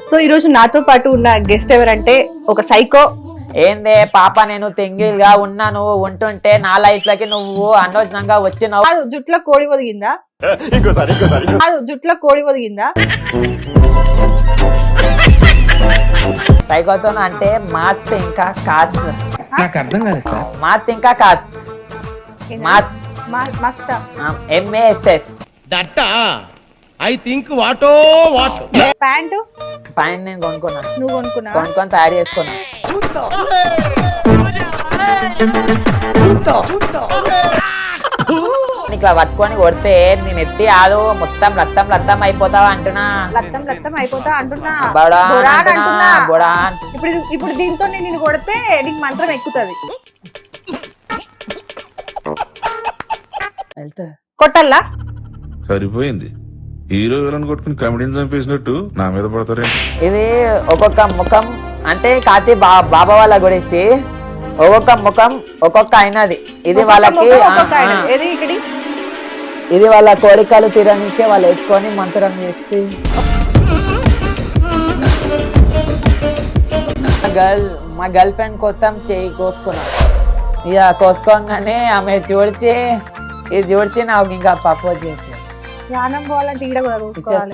So ఈ రోజు నాతో పాటు ఉన్న గెస్ట్ ఎవరంటే ఒక సైకో. ఏందే పాప, నేను సింగిల్ గా ఉన్నాను. ఉంటుంటే నా లైఫ్ లోకి నువ్వు అనవసరంగా వచ్చినావు. కాదు, జుట్లో కోడి ఒదిగిందా? కాదు, జుట్లో కోడి ఒదిగిందా? సైకోతో అంటే మాత్ ఇంకా కాత్. నాకు అర్థం కాలేదు సార్. మాత్ ఇంకా కాత్. మాత్ మస్తా MASS. దట్ ఐ థింక్ వాటో వాట్. ప్యాంటు పైన నేను కొనుక్కున్నా, నువ్వు కొనుక్కున్నా? కొనుక్కొని తయారు చేసుకున్నా. ఇట్లా పట్టుకొని కొడితే నేను ఎత్తి ఆదు మొత్తం రక్తం రక్తం అయిపోతావా అంటున్నా. రక్తం రక్తం అయిపోతా అంటున్నా. బొడాన్ బొరాన్ అంటున్నా, అంటున్నా. బొడాన్. ఇప్పుడు దీంతో నేను కొడితే నీకు మంత్రం ఎక్కుతుంది. వెళ్తా కొట్టల్లా? సరిపోయింది. హీరో విలన్ కొట్టుకుని కమెడీని చంపేసినట్టు నా మీద పడతారే. ఇది ఒక్కొక్క ముఖం అంటే కాతి బాబా వాళ్ళ గురించి ఒక్కొక్క ముఖం ఒక్కొక్క అయినది. ఇది వాళ్ళకి ఏది ఇక్కడి ఇది వాళ్ళ కోరికలు తీరనికే వాళ్ళు వేసుకొని మంత్రం చేసి మా గర్ల్ ఫ్రెండ్ కోసం చేయి కోసుకున్నా. ఇక కోసుకోగానే ఆమె చూడ్చి ఇది చూడ్చి నాకు ఇంకా ప్రపోజ్ చేసి ధ్యానం పోవాలంటే ఈడ కూడా చూసుకోవాలి.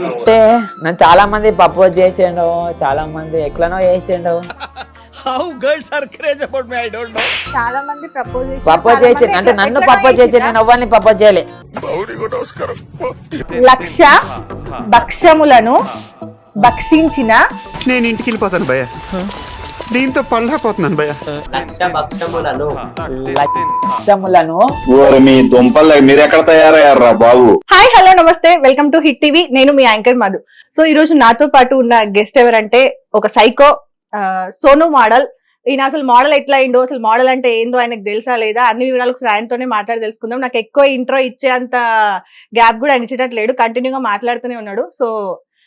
అంటే నన్ను చాలా మంది ప్రపోజ్ చేసిండు, చాలా మంది ఎట్లనో చేసిండు. చాలా మంది ప్రపోజ్ చేసి అంటే నన్ను ప్రపోజ్ చేసి నేను ఎవరిని ప్రపోజ్ చేయలే. లక్ష భక్ష్యములను భక్షించిన నేను ఇంటికి వెళ్ళిపోతాను భయ్య. దీంతో పళ్ళపోతున్నాను భయ్య. లక్ష్యములను మీ దుంపలు మీరెక్కడ తయారయ్యారా బాబు? హాయ్ హలో నమస్తే, వెల్కమ్ టు హిట్ టీవీ. నేను మీ యాంకర్ మధు. సో ఈ రోజు నాతో పాటు ఉన్న గెస్ట్ ఎవరంటే ఒక సైకో సోను మోడల్. ఈయన అసలు మోడల్ ఎట్లా అయిందో, అసలు మోడల్ అంటే ఏందో ఆయనకు తెలుసా లేదా అన్ని వివరాలు ఒకసారి ఆయనతోనే మాట్లాడి తెలుసుకుందాం. నాకు ఎక్కువ ఇంట్రో ఇచ్చేంత గ్యాప్ కూడా ఆయన ఇచ్చేటట్లేడు, కంటిన్యూగా మాట్లాడుతూనే ఉన్నాడు. సో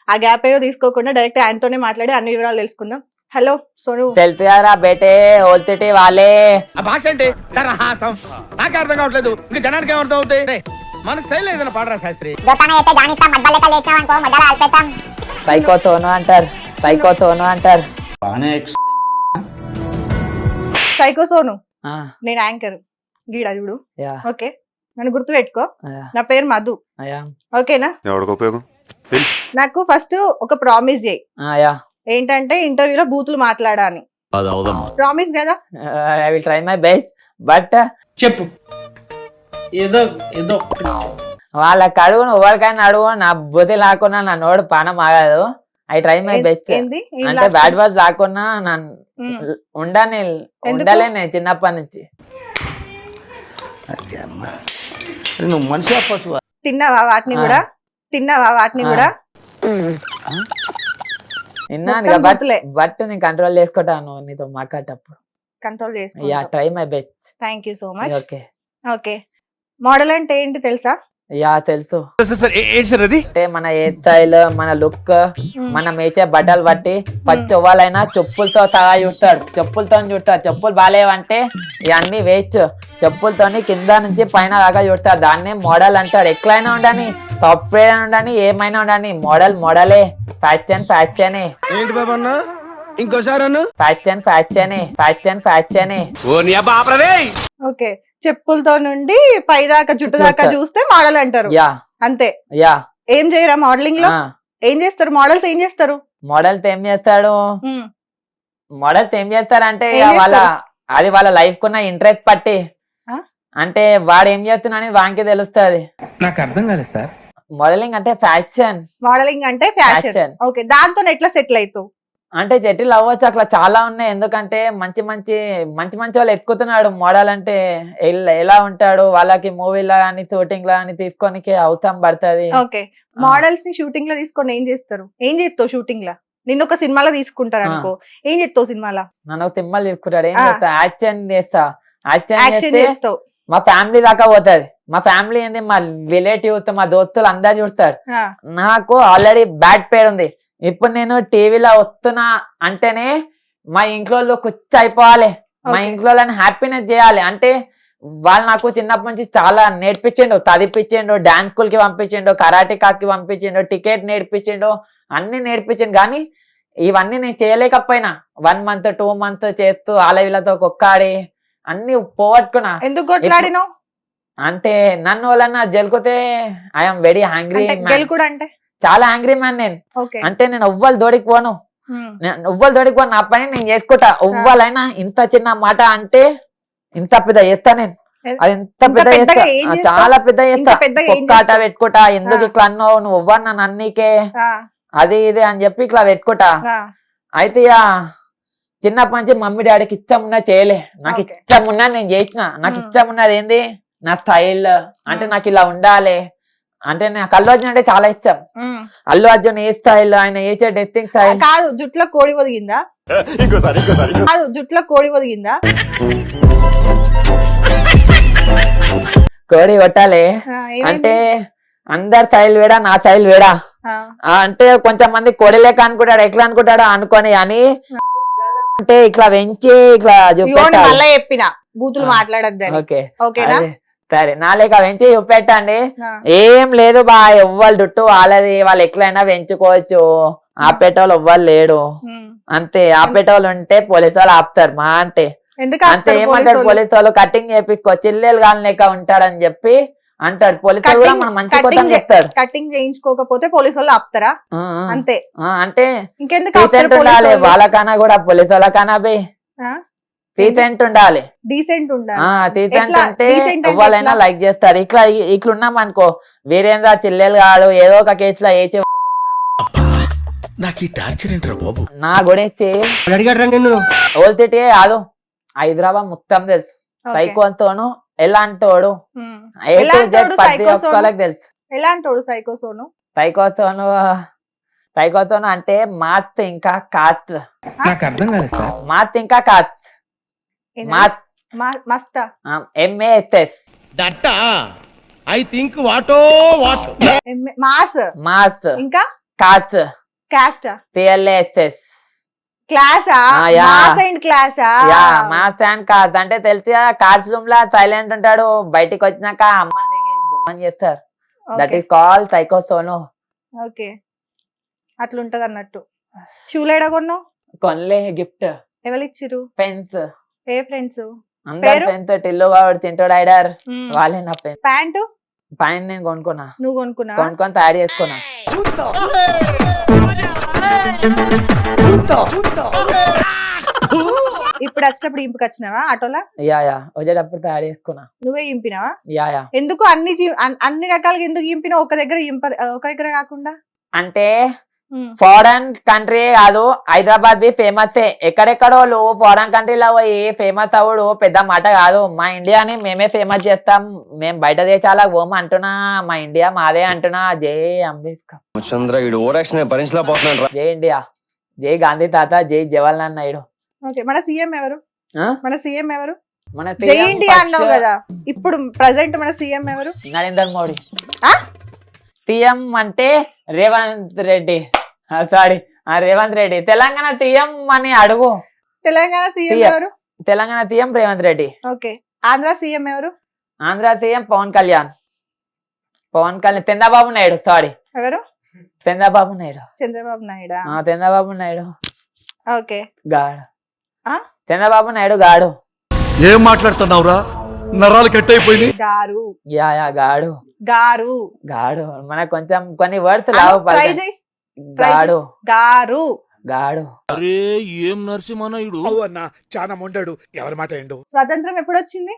ఆ గ్యాప్ ఏదో తీసుకోకుండా డైరెక్ట్ ఆయనతోనే మాట్లాడి అన్ని వివరాలు తెలుసుకుందాం. హలో సోను. తెలుసురా బేటే ఓల్తిటి వాళ్ళే. ఆ భాష అంటే తరహాసం నాకు అర్థం కావట్లేదు. ఇంకా జనానికి ఏమర్థం అవుతాయి? మన స్టైల్ ఏదైనా పాడరా శాస్త్రి. సైకోతోను అంటారు, సైకోతోను అంటారు. సైకో సోను, ఆ, నేను యాంకర్ గీడా చూడు. యా, ఓకే, నన్ను గుర్తు పెట్టుకో. యా, నా పేరు మధు, యా, ఓకేనా? ఎవరికి ఉపయోగం? నాకు ఫస్ట్ ఒక ప్రామిస్ చేయి. యా. ఏంటంటే ఇంటర్వ్యూలో బూతులు మాట్లాడా అని. ప్రామిస్ కదా? I will try my best. But చెప్పు ఏదో ఏదో వాళ్ళకి అడుగును, ఎవరికైనా అడుగు. నా బుద్ధి లాక్కున్నా నా నోడు పానం ఆగదు. I try my best. ఏంది? ఏం అంటే last? బ్యాడ్ వర్డ్స్ లాక్కున్నా ఉండని ఉండలేనే చిన్నప్పటి నుంచి. నువ్వు మనిషి పశువు. తిన్నావా వాటిని కూడా? తిన్నావా వాటిని కూడా? విన్నాను మొత్తం బట్ బూతులే. బట్ నేను కంట్రోల్ చేసుకుంటాను నీతో మాట్లాడేటప్పుడు. కంట్రోల్ యా, చేసుకో. Try my best. Thank you so much. Okay. Okay, model అంటే ఏంటి తెలుసా? యా తెలుసు. ఏంటి సార్ అది? అంటే మన హెయిర్ స్టైల్, మన లుక్, మనం వేసే బట్టలు బట్టి పచ్చవ్వాలైనా చెప్పులతో సగా చూస్తాడు, చెప్పులతో చూస్తాడు. చెప్పులు బాగాలేవంటే ఇవన్నీ వేయచ్చు. చెప్పులతోని కింద నుంచి పైన దాకా చూస్తాడు. దాన్నే మోడల్ అంటాడు. ఎట్లయినా ఉండని, సాఫ్ట్వేర్ ఉండని, ఏమైనా ఉండని, మోడల్ మోడలే. ఫ్యాషన్ ఫ్యాషనే. ఏంటి బాబా అన్న ఇంకోసారి అన్న? ఫ్యాషన్ ఫ్యాషనే, ఫ్యాషన్ ఫ్యాషనే. ఓకే, చెప్పులతో నుండి పై దాకా జుట్టు దాకా చూస్తే మోడల్ అంటారు. యా, అంతే. యా. ఏం చేయరా మోడలింగ్ లో? ఏం చేస్తారు మోడల్స్? ఏం చేస్తారు? మోడల్ ఏం చేస్తాడు? ఉమ్, మోడల్స్ ఏం చేస్తారంటే ఏం వాళ్ళ చేస్తారు? అది వాళ్ళ లైఫ్ కున్న ఇంట్రెస్ట్ పట్టి, ఆ? అంటే వాడు ఏం చేస్తున్నా అని వానికి తెలుస్తుంది. నాకు అర్థం కాలేదు సార్. మోడలింగ్ అంటే ఫ్యాషన్. మోడలింగ్ అంటే ఫ్యాషన్. ఫ్యాషన్. ఓకే, దాంతో ఎట్లా సెటిల్ అవుతావు? అంటే జటిల్ అవ్వచ్చు, అట్లా చాలా ఉన్నాయి. ఎందుకంటే మంచి మంచి మంచి మంచి వాళ్ళు ఎక్కుతున్నాడు. మోడల్ అంటే ఎలా ఉంటాడు, వాళ్ళకి మూవీలో కానీ షూటింగ్ లో కానీ తీసుకోనికి అవసరం పడుతుంది. ఓకే, మోడల్స్ ని షూటింగ్ లో తీసుకొని ఏం చేస్తారు? ఏం చేస్తావు షూటింగ్ లో? నిన్ను ఒక సినిమాలో తీసుకుంటారు అనుకో, ఏం చేస్తావు సినిమాలో? నన్ను తిమ్మలు తీసుకుంటాడు. ఏం ఆ. చేస్తా? యాక్షన్ చేస్తా. యాక్షన్ యాక్షన్ చేస్తే చేస్తావు. మా ఫ్యామిలీ దాకా పోతుంది. మా ఫ్యామిలీ ఏంది, మా రిలేటివ్స్, మా దోస్తులు అందరు చూస్తారు. ఆ, నాకు ఆల్రెడీ బ్యాడ్ పేరు ఉంది. ఇప్పుడు నేను టీవీలో వస్తున్నా అంటేనే మా ఇంట్లో కుచ్చి అయిపోవాలి, మా Okay. ఇంట్లో హ్యాపీనెస్ చేయాలి. అంటే వాళ్ళు నాకు చిన్నప్పటి నుంచి చాలా నేర్పించిండు, చదివిపించిండు, డాన్స్ స్కూల్ కి పంపించిండు, కరాటే క్లాస్ కి పంపించిండు, టికెట్ నేర్పించిండు, అన్ని నేర్పించిండు. కానీ ఇవన్నీ నేను చేయలేకపోయినా 1 month 2 months చేస్తూ వీళ్ళతో కొక్కాడి అన్ని పోగొట్టుకున్నా. ఎందుకు కొట్లాడినావు? అంటే నన్ను వాళ్ళన్నా జలుకుతే ఐఎమ్ వెరీ హ్యాంగ్రీ గెలుకుడు అంటే చాలా హ్యాంగ్రీ మ్యాన్ నేను. ఓకే. అంటే నేను ఎవ్వరు దోడికి పోను, ఎవ్వరు దోడికి పోను, నా పని నేను చేసుకుంటా. ఎవ్వరైనా ఇంత చిన్న మాట అంటే ఇంత పెద్ద చేస్తా నేను, అది ఎంత పెద్ద చేస్తా, పెద్దగా ఏం చేస్తావు? చాలా పెద్ద చేస్తా. పెద్దగా ఏం ఒక్కాట చేస్తావు? పెట్టుకుంటా, ఎందుకు ఇట్లా అన్నావు నువ్వు, ఎవ్వరు నన్ను అన్నీకే అది ఇది అని చెప్పి ఇట్లా పెట్టుకుంటా. అయితే ఇక చిన్నప్పటి నుంచి మమ్మీ డాడీకి ఇష్టం ఉన్నా చేయలే, నాకు Okay. ఇష్టం ఉన్నా నేను చేసిన. నాకు ఇష్టం ఉన్నది ఏంది, నా స్టైల్ అంటే నాకు ఇలా ఉండాలి అంటే. నాకు అల్లు అర్జున్ అంటే చాలా ఇష్టం. అల్లు అర్జున్ ఏ స్టైల్, ఆయన చేసే డ్రెస్సింగ్ స్టైల్. కాదు జుట్లో కోడి ఒదిగిందా? కాదు జుట్లో కోడి ఒదిగిందా? కోడి కొట్టాలి అంటే అందరి స్టైల్ వేడా, నా స్టైల్ వేడా. అంటే కొంచెం మంది కోడి లేక అనుకుంటాడు, ఎట్లా అనుకుంటాడు అనుకోని అని అంటే ఇట్లా పెంచి ఇట్లా చూపెట్టాలి. మళ్ళా చెప్పిన బూతులు మాట్లాడద్దని. ఓకే ఓకేనా? సరే, నా లేక పెంచి చూపెట్టండి. ఏం లేదు బా, ఎవ్వరు దుట్టు వాళ్ళది, వాళ్ళు ఎట్లయినా పెంచుకోవచ్చు, ఆపేటోళ్ళు ఎవ్వరు లేడు అంతే. ఆపేటోళ్ళు ఉంటే పోలీసు వాళ్ళు ఆపుతారు మా అంటే. అంతే ఏమంటాడు పోలీసు వాళ్ళు, కటింగ్ చేపించుకో చిల్లెలు కాని లేక ఉంటాడని చెప్పి అంటాడు. పోలీసు వాళ్ళు కూడా మనం మంచి కోసం చెప్తాడు. కటింగ్ చేయించుకోకపోతే పోలీసు వాళ్ళు ఆపుతారా? అంతే. అంటే ఇంకెందుకు డీసెంట్ ఉండాలి వాళ్ళకన్నా కూడా, పోలీసు వాళ్ళకన్నా బి డీసెంట్ ఉండాలి. డీసెంట్ ఉండాలి. డీసెంట్ అంటే ఎవరైనా లైక్ చేస్తారు. ఇట్లా ఉన్నాం అనుకో, వీరేంద్ర చిల్లెలు కాడు ఏదో ఒక కేసులో వేసి నాకు ఈ టార్చర్ ఏంట్రా బాబు. నా గురించి ఓల్తిటే కాదు, హైదరాబాద్ మొత్తం తెలుసు. సైకోతోను ఎలాంటోడు ప్రతి ఒక్కరికి తెలుసు. ఎలాంటోడు సైకోసోను? సైకోసోను అంటే మాత్ ఇంకా కాస్ట్. నాకు అర్థం కాలేదు సార్. మాత్ ఇంకా కాస్ట్. మాత్ మస్తా MASS. దట్ ఐ థింక్ వాటో వాట్. మాస్ మాస్ ఇంకా కాస్ట్ క్యాస్ట్ CLSS. క్లాసా? మాస్ అండ్ క్లాసా? మాస్ అండ్ కాస్ట్ అంటే తెలిసి కాస్ట్ రూమ్ లా సైలెంట్ ఉంటాడు, బయటికి వచ్చినాక అమ్మని చేస్తారు. దట్ ఈస్ కాల్ సైకోసోను. ఓకే, అట్లుంటది అన్నట్టు. షూలేడా కొన్నావు? కొనలే, గిఫ్ట్. ఎవరు ఇచ్చిరు? ఫ్రెండ్స్. ఏ ఫ్రెండ్స్? అందరు ఫ్రెండ్స్. టిల్లు వాడు తింటాడు ఐడర్, వాళ్ళే నా ఫ్రెండ్స్. ప్యాంటు పైన నేను కొనుక్కున్నా. నువ్వు కొనుక్కున్నా? కొనుక్కొని తయారు చేసుకున్నా. ఇప్పుడు వచ్చేటప్పుడు ఇంపుకి వచ్చినావా ఆటోలా? యా వచ్చేటప్పుడు తయారు చేసుకున్నా. నువ్వే ఇంపినావా? యా ఎందుకు అన్ని రకాలుగా ఎందుకు ఇంపినావు ఒక దగ్గర కాకుండా? అంటే ఫారెన్ కంట్రీ కాదు, హైదరాబాద్ బి ఫేమస్. ఎక్కడెక్కడో ఫారెన్ కంట్రీలో పోయి ఫేమస్ అవుడు పెద్ద మాట కాదు. మా ఇండియాని మేమే ఫేమస్ చేస్తాం. మేము బయట దేశాలకు పోము అంటున్నా, మా ఇండియా మాదే అంటున్నా. జై అంబేద్కర్, జై ఇండియా, జై గాంధీ తాత, జై జవహర్లాల్ నాయుడు. మన సీఎం ఎవరు? మన సీఎం ఎవరు? మన జై ఇండియా అన్నావు కదా, ఇప్పుడు ప్రెసెంట్ మన సీఎం ఎవరు? నరేంద్ర మోడీ. సీఎం అంటే రేవంత్ రెడ్డి, సారీ రేవంత్ రెడ్డి. తెలంగాణ సీఎం అని అడుగు. తెలంగాణ సీఎం ఎవరు? Telangana CM Revanth Reddy. Okay. Andhra CM ఎవరు? ఆంధ్ర సీఎం పవన్ కళ్యాణ్. చంద్రబాబు నాయుడు. సారీ, ఎవరు? చంద్రబాబు నాయుడు. చంద్రబాబు నాయుడు. చంద్రబాబు నాయుడు ఓకే. గాడు. చంద్రబాబు నాయుడు గాడు. ఏం మాట్లాడుతున్నావురా, నరాలు కట్ అయిపోయింది. గారు. గాడు గారు గాడు మనకు కొంచెం కొన్ని వర్డ్స్ లావు. గాడు గారు గాడు. అరే ఏం నరసింహనాయుడు అన్న చాలా మొండాడు, ఎవరి మాట ఏండు. స్వతంత్రం ఎప్పుడు వచ్చింది?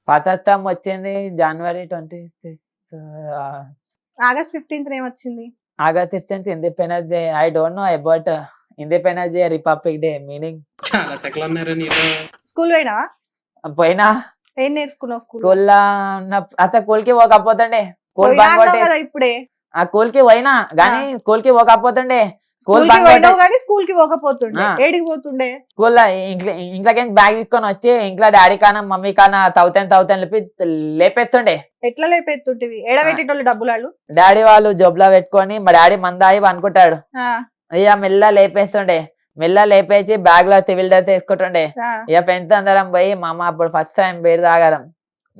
స్వతంత్రం వచ్చింది January 26. August 15th ఏమొచ్చింది? August 15th independence day. I don't know about independence day, republic day meaning. చాలా సెకలు అన్నారని స్కూల్ పోయినావా? పోయినా. ఏం నేర్చుకున్నావు స్కూల్? అసలు స్కూల్ కి పోకపోతుండే. స్కూల్ బంక్ కొట్టి ఇప్పుడే ఆ స్కూల్ కి పోయినా గానీ స్కూల్ కి పోకపోతుండే. స్కూల్ కి పోకపోతుండే. ఏడికి పోతుండే? స్కూల్లో ఇంట్లోకి బ్యాగ్ తీసుకొని వచ్చి ఇంట్లో డాడీ కానా మమ్మీ కానా తౌతాను లేపేస్తుండే. ఎట్లా లేపేస్తుంటివి? ఏడబెట్టేటోళ్ళు డబ్బులు డాడీ వాళ్ళు జోబులో పెట్టుకొని మా డాడీ మందాయి అనుకుంటాడు, అయ్యా మెల్ల లేపేస్తుండే. మెల్ల లేపేసి బ్యాగ్ లో సివిల్ డ్రెస్ వేసుకుంటుండే ఆ. ఇక ఫ్రెండ్స్ అందరం పోయి మామ అప్పుడు ఫస్ట్ టైం బీర్ తాగడం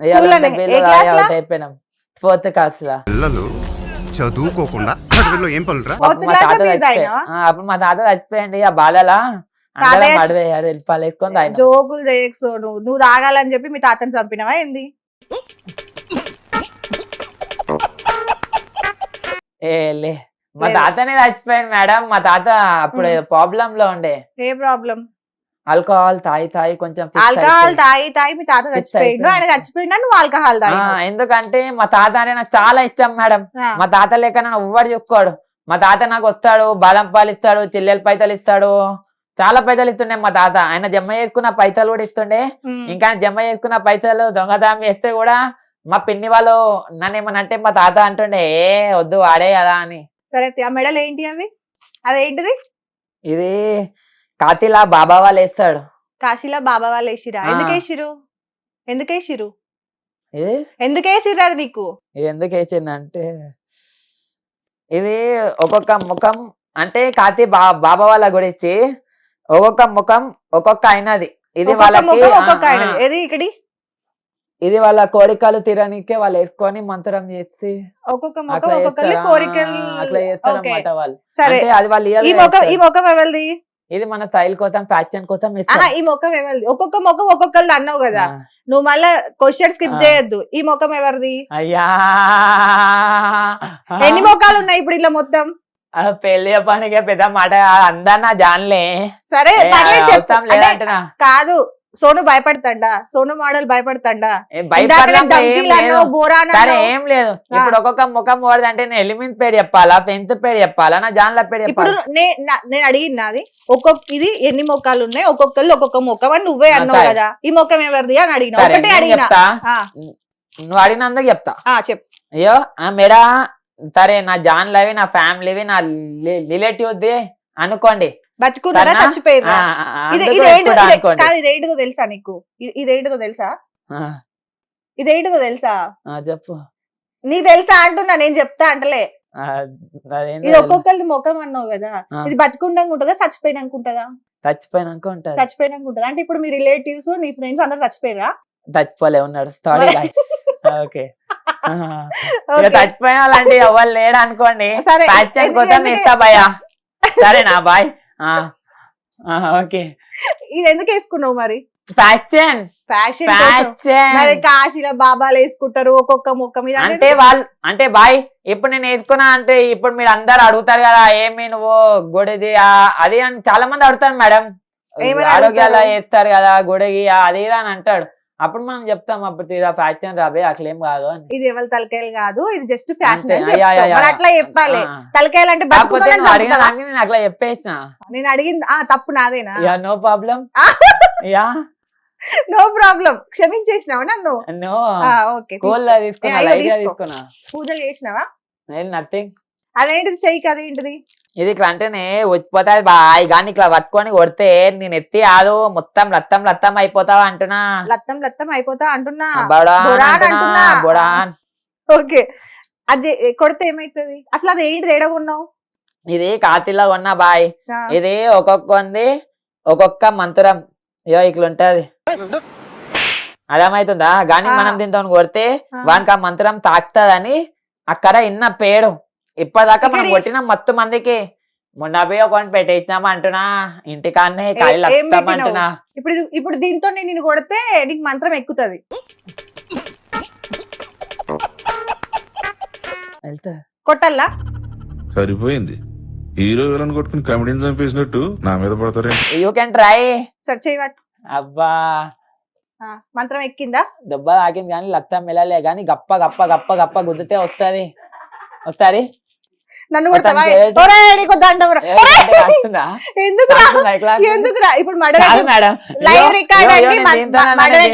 School లోనే? ఏ class లో? అవుట్ అయిపోయినాం 4th క్లాస్ లో పిల్లలు చదువుకోకుండా చదువులో ఏం పనులురా? Fourth అప్పుడు మా class లో తాత మీరు చచ్చిపోయి- తాగినావా? అప్పుడు మా తాత చచ్చిపోయింది ఆ బాధలా అందరం తాతయ్య- అడివేయారు వెళ్ళిపాలు వేసుకొని తాగినాం జోకులు చేయకు సోను, నువ్వు తాగాలని చెప్పి మీ తాతని చంపినవా ఏంది? ఏ లే మా లేదు. తాతనే చచ్చిపోయాడు మేడం మా తాత అప్పుడు ప్రాబ్లం లో ఉండే ఏ ప్రాబ్లం? ఆల్కహాల్ తాగి తాగి కొంచెం fix ఆల్కహాల్ అయిపోయింది. తాగి తాగి మీ తాత Fix చచ్చిపోయిండు, అయిపోయింది. ఆయన చచ్చిపోయిండా నువ్వు ఆల్కహాల్ తాగి ఎందుకంటే మా తాత అంటే నాకు చాలా ఇష్టం మేడం మా తాత లేక నన్ను ఎవ్వడు చెప్పుకోడు మా తాత నాకు వస్తాడు బాదం పాలు ఇస్తాడు చిల్లెల పైసలు ఇస్తాడు చాలా పైసలు ఇస్తుండే మా తాత ఆయన జమ చేసుకున్న పైసలు కూడా ఇస్తుండే ఇంకా ఆయన జమ చేసుకున్న పైసలు దొంగతనం చేస్తే కూడా మా పిన్ని వాళ్ళు నన్ను ఏమన్నా అంటే మా తాత అంటుండే ఏ వద్దు వాడే కదా అని సరే ఆ మెడల్ ఏంటి అవి? అదేంటిది? ఇది కాతిలా బాబా వాళ్ళు వేస్తాడు కాశీలో బాబా వాళ్ళు వేసిరా? ఆ. ఎందుకు వేసిరు? ఎందుకు వేసిరు? ఇది ఎందుకు వేసిరు అది నీకు? ఇది ఎందుకు వేసిందంటే ఇది ఒక్కొక్క ముఖం అంటే కాతి బాబా వాళ్ళ గురించి ఒక్కొక్క ముఖం ఒక్కొక్క అయినది ఇది ఒక్కొక్క వాళ్ళకి ముఖం ఒక్కొక్క ఆ, ఆయన. ఆ. ఏది ఇక్కడి? ఇది వాళ్ళ కోరికలు తీరనికే వాళ్ళు వేసుకొని మంత్రం చేసి ఒక్కొక్క ముఖం అట్లా ఒక్కొక్కరి చేస్తారు. కోరికలు. అట్లా చేస్తారు ఓకే. అన్నమాట వాళ్ళు సరే, అంటే అది వాళ్ళు ఈ real గా ముఖం చేస్తారు. ఈ ముఖం ఎవరిది? ఇది మన స్టైల్ కోసం ఫ్యాషన్ కోసం ఆహా, ఇస్తారు ఈ ముఖం ఎవరిది? ఒక్కొక్క ముఖం ఒక్కొక్కరిది అన్నావు కదా, ఆ. నువ్వు మళ్ళా క్వశ్చన్ స్కిప్ ఆ. చేయొద్దు. ఈ ముఖం ఎవరిది? అయ్యా ఎన్ని ముఖాలు ఉన్నాయి ఇప్పుడు ఇలా మొత్తం? ఆ పెళ్లి పనికి పెద్ద మాట అందరు నా జాన్లే సరే ఏ, పర్లేదు చెప్పు. అవసరం అంటే లేదంటున్నా కాదు, సోను భయపడతాడా? సోను మోడల్ భయపడతాడా? ఏం ఇందాక భయపడడం నేను ఏం ధమ్కీలు లేదు అన్నావు, బోరాన్ సరే అన్నావు. ఏం లేదు ఇప్పుడు ఒక్కొక్క ముఖం ఓడదంటే నేను ఎలిమెంట్ పేరు చెప్పాలా పెంత్ పేరు చెప్పాలా నా జాన్ల పేరు ఇప్పుడు చెప్పాలా నేను అడిగినది ఒక్కొక్క ఇది ఎన్ని మొక్కలు ఉన్నాయి, ఒక్కొక్కళ్ళు ఒక్కొక్క మొక్కం అని నువ్వే అన్నావు సరే. కదా, ఈ మొక్కం ఎవరిది అని అడిగిన. సరే, ఒకటే నేను అడిగిన. చెప్తా ఆ, నువ్వు అడిగినందుకు చెప్తా చెప్పు. అయ్యో మేడా సరే నా జాన్లవి నా ఫ్యామిలీవి నా రిలేటివ్ది అనుకోండి బతుకున్నారా సరేనా? చచ్చిపోయిరా? ఆ, ఆ, ఆ, ఇది అందుకు ఇదేంటో పెట్టుకుంటా అనుకోండి కాదు, ఇదేంటిదో తెలుసా నీకు? ఇదేంటిదో తెలుసా? ఆ, ఇదేంటిదో తెలుసా? చెప్పు నీకు తెలుసా అంటున్నా, నేను చెప్తా అంటలే. ఆ, అదేందో ఇది ఒక్కొక్కరి ముఖం అన్నావు కదా, ఆ. ఇది బతుకుండాక ఉంటుందా చచ్చిపోయినాక ఉంటుందా? చచ్చిపోయినాక ఉంటది చచ్చిపోయినాక ఉంటుందా? అంటే ఇప్పుడు మీ రిలేటివ్స్ నీ ఫ్రెండ్స్ అందరు చచ్చిపోయిరా? చచ్చిపోలే ఉన్నాడు సారీ ఓకే ఇక Okay. చచ్చిపోయిన వాళ్ళంటే ఎవరు లేడు అనుకోండి సరే, ఫ్యాషన్ కోసం ఎందుకంటే- ఇస్తా భయ్యా సరేనా బాయ్ ఓకే ఇది ఎందుకు వేసుకున్నావు మరి? ఫ్యాషన్ ఫ్యాషన్ ఫ్యాషన్ మరి కాశీలో బాబాలు వేసుకుంటారు ఒక్కొక్క ముఖం మీద అంటే వాళ్ళు అంటే బాయ్ ఇప్పుడు నేను వేసుకున్నా అంటే ఇప్పుడు మీరు అందరు అడుగుతారు కదా ఏమి నువ్వు గుడిది అది అని చాలా మంది అడుగుతారు మేడం ఏమని ఆరోగ్యాలు అడుగుతారు? వేస్తారు కదా గుడికి అది ఇది అని అంటాడు అప్పుడు మనం చెప్తాం అప్పుడు ఇది ఫ్యాషన్ రాబే అట్లేం కాదు అని ఇది ఎవరి తలకాయలు కాదు, ఇది జస్ట్ ఫ్యాషన్ అంతే. అని యా, యా, చెప్తాం. యా. మరి అట్లా చెప్పాలి. ఆ. తలకాయలు అంటే కాకపోతే నువ్వు అడిగిన బతుకున్నా దానికి నేను అట్లా చెప్పేసిన నేను అడిగింది తప్పు నాదేనా? Yeah no problem yeah no problem, క్షమించేసినావా నన్ను? నో ఓకే, కూల్ తీసుకున్నా అయ్యో, లైట్ గా తీసుకో. తీసుకున్నా పూజలు చేసినావా? నేను నథింగ్ అదేంటిది చెయ్యి, అదేంటిది? ఇది ఇట్లా అంటేనే వచ్చిపోతాది బాయ్ కానీ ఇట్లా పట్టుకొని కొడితే నేను ఎత్తి ఆదు మొత్తం రత్తం రత్తం అయిపోతావా అంటున్నా లత్తం లత్తం అయిపోతా అంటున్నా. బొడాన్ బొడాన్ అంటున్నా, అంటున్నా. బొడాన్ ఓకే, అది కొడితే ఏమైతుంది? అసలు అది ఏంటిది? ఏడగొన్నావు? ఇది కాతిలో ఉన్న బాయ్ ఆ. ఇది ఒక్కొక్కంది ఒక్కొక్క మంత్రం అయ్యో ఇట్లుంటది అర్థమవుతుందా గాని మనం దీంతో కొడితే వానికి ఆ మంత్రం తాకుతుందని అక్కడ ఇన్న పేడు ఇప్పటిదాకా మనం ఇక్కడి- కొట్టిన మొత్తం మందికి మొన్న పోయి ఒకటి పెట్టేసినాం అంటున్నా ఇంటికాన్నే కాయలు ఏం లక్షం పెట్టినావు? అంటున్నా ఇప్పుడు దీంతో నేను కొడితే నీకు మంత్రం ఎక్కుతుంది. వెళ్తా కొట్టల్లా? సరిపోయింది హీరో విలన్ కొట్టుకుని కమెడీని చంపేసినట్టు నా మీద పడతారే యూ కెన్ ట్రై సరే చెయ్యి పట్టు. అబ్బా మంత్రం ఎక్కిందా? దెబ్బ తాకింది కానీ లత్తం వెళ్ళలే కానీ గప్ప గప్ప గప్ప గప్ప గుద్దితే వస్తుంది వస్తుంది నన్ను కొడతావా? అతనికి ఏంటి? ఒరేయ్, నీకు దండం రా. ఒరేయ్! ఎందుకురా? ఎందుకురా? ఇప్పుడు లైవ్ రికార్డ్ అండి, murder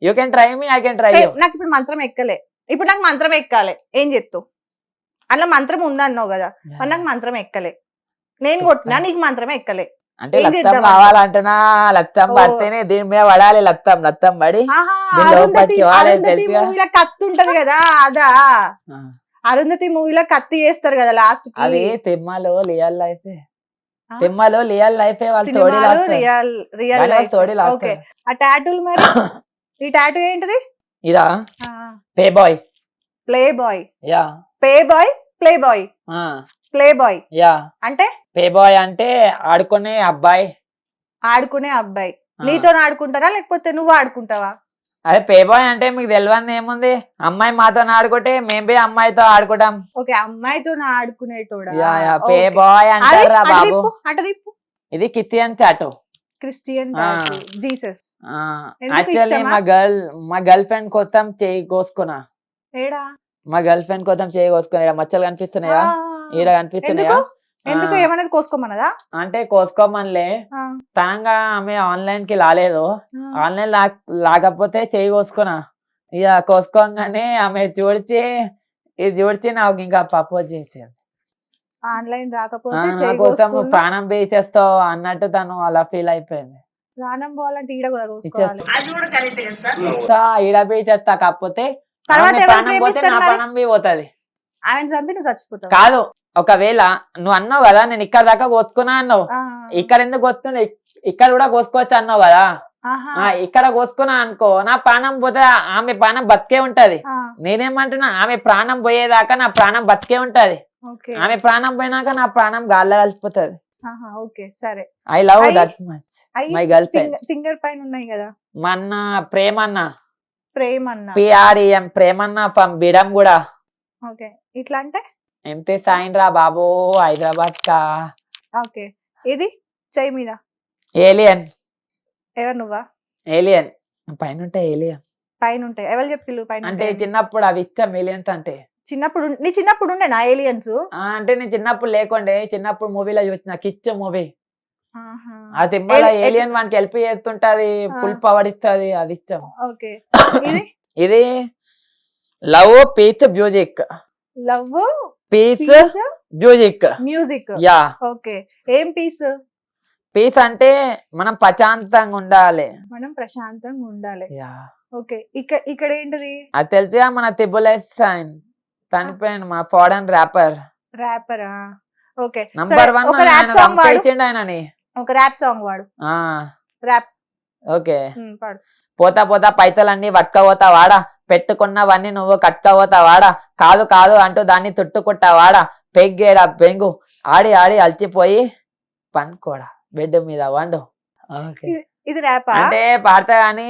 you can try me I can try you నాకు ఇప్పుడు మంత్రం ఎక్కలే. ఇప్పుడు నాకు మంత్రం ఎక్కాలి, ఏం చెప్తావు? అట్లా మంత్రం ఉందన్నావు కదా, మరి నాకు మంత్రం ఎక్కలే. నేను కొట్టినా, నీకు మంత్రం ఎక్కలే. అంటే ఏం లత్తం చేద్దాం? కావాలంటున్నా లత్తం ఓ. పడితేనే దీని మీద పడాలి లత్తం లత్తం పడి ఆహా, దీనిలో అరుంధతి పచ్చి వాడే అరుంధతి తెలుసుగా. మూవీలో కత్తి ఉంటది కదా, అదా? అరుంధతి మూవీలో కత్తి చేస్తారు కదా లాస్ట్ కి. అది తిమ్మలో లియల్ అయితే తిమ్మలు రియల్ లైఫ్ వాళ్ళు తోడి సినిమాలు రియల్ రియల్ కానీ వాళ్ళు తోడి ఓకే. లాస్తారు. ఆ టాటూలు మరి ఈ టాటూ ఏంటిది? ఇదా pay boy. Playboy. Yeah pay boy playboy. Playboy yeah అంటే పే బాయ్ అంటే ఆడుకునే అబ్బాయి. ఆడుకునే అబ్బాయి. ఆ. నీతో ఆడుకుంటారా లేకపోతే నువ్వు ఆడుకుంటావా? అదే పే బాయ్ అంటే మీకు తెలియదు ఏముంది, అమ్మాయి మాతో ఆడుకుంటే మేము పోయి అమ్మాయితో ఆడుకుంటాం. ఓకే, అమ్మాయితో ఆడుకునేటోడా? యా యా పే ఓకే. బాయ్ అది అంటారా అటు బాబు. తిప్పు, అటు తిప్పు. ఇది కిచెన్ చాటు. క్రిస్టియన్ ఆ. జీసస్. ఎందుకు యాక్చువల్లీ ఇష్టమా? మా గర్ల్ ఫ్రెండ్ కోసం చేయి కోసుకున్నా. ఏడా? మా గర్ల్ ఫ్రెండ్ కోసం చేయి కోసుకున్నా. ఈడ మచ్చలు కనిపిస్తున్నాయా? ఆ. ఈడ కనిపిస్తున్నాయా? ఎందుకు ఆ. ఏమన్నది కోసుకోమన్నదా? అంటే కోసుకోమనిలే, ఆ. తనంగా ఆమె ఆన్లైన్ కి రాలేదు. ఆ. ఆన్లైన్ లాగకపోతే చేయి కోసుకున్నా. ఇక కోసుకోగానే ఆమె ఇది చూడ్చి నాకు ఇంకా ప్రపోజ్ చేసేది. ఆన్లైన్ ఆ, రాకపోతే నా చేయి కోసం నువ్వు కోసుకున్నా. ప్రాణం పే చేస్తావు అన్నట్టు తను అలా ఫీల్ అయిపోయింది. ప్రాణం పోవాలంటే ఈడ కూడా కోసుకోవాలి. ఇచ్చేస్తా ఈడ పే చేస్తా, కాకపోతే తర్వాత ఆమె ఎవరు ప్రాణం పోతే ప్రేమిస్తారు నా మరి? ప్రాణం పే పోతుంది. ఆమెను చంపి నువ్వు చచ్చిపోతావు. కాదు, ఒకవేళ నువ్వు అన్నావు కదా నేను ఇక్కడ దాకా కోసుకున్నా అన్నావు, ఆ. ఇక్కడ ఎందుకు కోసుకున్నా, ఇక్కడ కూడా కోసుకోవచ్చు అన్నావు కదా. ఆహా. ఇక్కడ కోసుకున్నా అనుకో, నా ప్రాణం పోతే ఆమె ప్రాణం బతికే ఉంటది. ఆ. నేనేమంటున్నా, ఆమె ప్రాణం పోయేదాకా నా ప్రాణం బతికే ఉంటది. ఓకే. ఆమె ప్రాణం పోయినాక నా ప్రాణం గాల్లో కలిసిపోతుంది. ఆహా, ఓకే సరే. ఐ లవ్ అయ్యి- that much my girl friend. Finger పైన ఉన్నాయి కదా మా అన్న ప్రేమన్న, ప్రేమ్ అన్న. పిఆర్ఈఎం ప్రేమన్న ఫ్రమ్ బిడం కూడా. ఓకే, ఇట్లా అంటే ఎంతే సాయం రా బాబు హైదరాబాద్ కా. ఓకే. ఇది చెయ్యి మీద ఏలియన్. ఎవరు నువ్వా? ఏలియన్ పైన ఉంటాయి ఏలియన్ పైన ఉంటాయి. ఎవరు చెప్పిల్లు పైన అంటే ఉంటాయని? చిన్నప్పుడు అవి ఇచ్చాం ఏలియన్స్ అంటే. నీ చిన్నప్పుడు ఉండే నా ఏలియన్స్? అంటే నేను చిన్నప్పుడు లేకుండే, చిన్నప్పుడు మూవీలో చూసిన కిచ్ మూవీ. ఆ తిమ్మల ఏలియన్ వానికి హెల్ప్ చేస్తుంటది, ఫుల్ పవర్ ఇస్తుంది, అది ఇచ్చాం. ఓకే. ఇది ఇది love piece music. Love piece music. Music. Yeah. Okay. ఏం పీస్? పీస్ అంటే మనం ప్రశాంతంగా ఉండాలి. మనం ప్రశాంతంగా ఉండాలి. యా. ఓకే. ఇక్కడ ఏంటిది? అది తెలిసిగా మన తిబులెస్ సైన్ చనిపోయాను, మా ఫారెన్ ర్యాపర్. ర్యాపరా? ఓకే. నంబర్ 1 ఒక ర్యాప్ సాంగ్ వాడు. ఆయనని. ఒక ర్యాప్ సాంగ్ వాడు. ర్యాప్. ఓకే. పాడు. పోతా పోతా పైతలన్నీ పట్టుకపోతా వాడా, పెట్టుకున్నవన్నీ నువ్వు కట్టుకపోతా వాడా, కాదు కాదు అంటూ దాన్ని తుట్టుకుంటా వాడా, పెగ్గేడా పెంగు ఆడి ఆడి అలసిపోయి పనుకోడా బెడ్ మీద వండు. ఓకే. ఇది ర్యాపా? అంటే పాడతా కానీ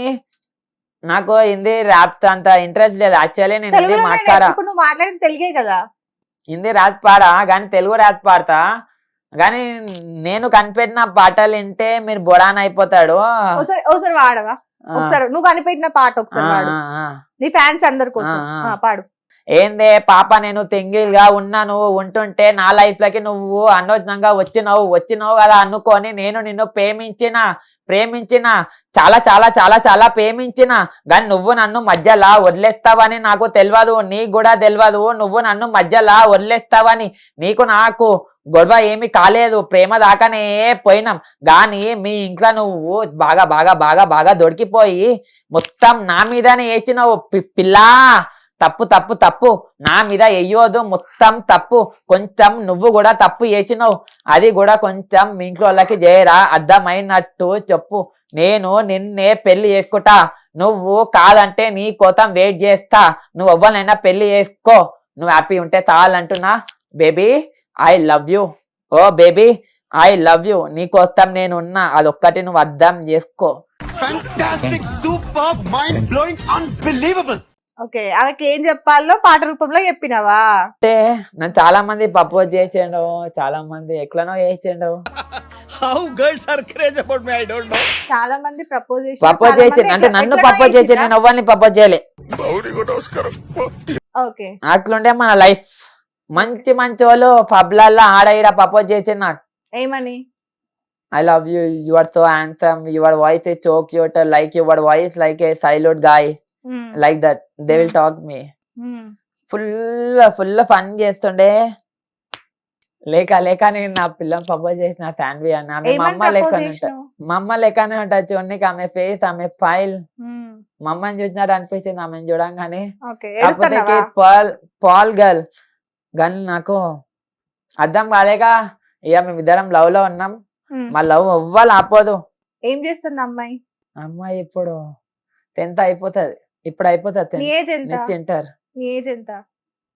నాకు హిందీ ర్యాప్ అంత ఇంట్రెస్ట్ లేదు. యాక్చువల్లీ నేను హిందీ తెలుగులో మాట్లాడా, ఇప్పుడు నువ్వు మాట్లాడిన తెలుగే కదా. హిందీ ర్యాప్ పాడా కానీ తెలుగు ర్యాప్ పాడతా. కానీ నేను కనిపెట్టిన పాటలు వింటే మీరు బొరాన్ అయిపోతాడు. ఒకసారి వాడవా? ఒకసారి నువ్వు కనిపెట్టిన పాట ఒకసారి వాడు, నీ ఫ్యాన్స్ అందరి కోసం. పాడు. ఏందే పాప, నేను సింగిల్ గా ఉన్నాను, ఉంటుంటే నా లైఫ్ లోకి నువ్వు అనవసరంగా వచ్చినావు కదా అనుకొని నేను నిన్ను ప్రేమించిన చాలా చాలా చాలా చాలా ప్రేమించిన, కానీ నువ్వు నన్ను మధ్యలా వదిలేస్తావని నాకు తెలియదు, నీకు కూడా తెలియదు నువ్వు నన్ను మధ్యలా వదిలేస్తావని. నీకు నాకు గొడవ ఏమి కాలేదు, ప్రేమ దాకానే పోయినాం, కానీ మీ ఇంట్లో నువ్వు బాగా బాగా బాగా బాగా దొరికిపోయి మొత్తం నా మీదనే వేసినావు. పిల్లా తప్పు తప్పు తప్పు, నా మీద వెయ్యోదు, మొత్తం తప్పు, కొంచెం నువ్వు కూడా తప్పు చేసినావు, అది కూడా కొంచెం మీ ఇంట్లో వాళ్ళకి చేయరా, అర్థమైనట్టు చెప్పు, నేను నిన్నే పెళ్లి చేసుకుంటా, నువ్వు కాదంటే నీ కోసం వెయిట్ చేస్తా, నువ్వు ఎవ్వరైనా పెళ్లి చేసుకో, నువ్వు హ్యాపీ ఉంటే చాలంటున్నా. Baby I love you, oh baby I love you, నీకోసం నేను ఉన్నా, అదొక్కటి నువ్వు అర్థం చేసుకో. ఓకే. ఆమెకి ఏం చెప్పాలో పాట రూపంలో చెప్పినావా? అంటే నన్ను చాలా మంది ప్రపోజ్ చేసిండు, చాలా మంది ఎట్లనో చేసిండు. చాలా మంది ప్రపోజ్ చేసి అంటే నన్ను ప్రపోజ్ చేసి నేను ఎవరిని ప్రపోజ్ చేయలే. ఓకే. అట్లుండే మన లైఫ్. మంచి మంచి వాళ్ళు పబ్లల్లో ఆడ ఈడ ప్రపోజ్ చేసి నాకు ఏమని? I love you, you are so handsome, your voice is so cute, like your voice like a silent guy, like that they will talk me. Full fun చేస్తుండే. లేక నేను నా పిల్లని ప్రపోజ్ చేసిన ఫ్యాన్వి అన్న. ఆమె మా అమ్మ లెక్కనే ఉంటాయి, మా అమ్మ లెక్కనే ఉంటుంది చూడండి. ఆమె ఫేస్, ఆమె ఫైల్ మా అమ్మని చూసినట్టు అనిపించింది ఆమెను చూడంగానే. పాల్ గర్ల్ కానీ నాకు అర్థం కాలేక ఇక మేమిద్దరం లవ్ లో ఉన్నాం. ఉమ్. మా లవ్ ఎవ్వరు ఆపోదు. ఏం చేస్తుంది అమ్మాయి? అమ్మాయి ఇప్పుడు 10th అయిపోతుంది. ఇప్పుడు అయిపోతుంది నీ ఏజ్ ఎంత? Next inter. నీ ఏజ్ ఎంత?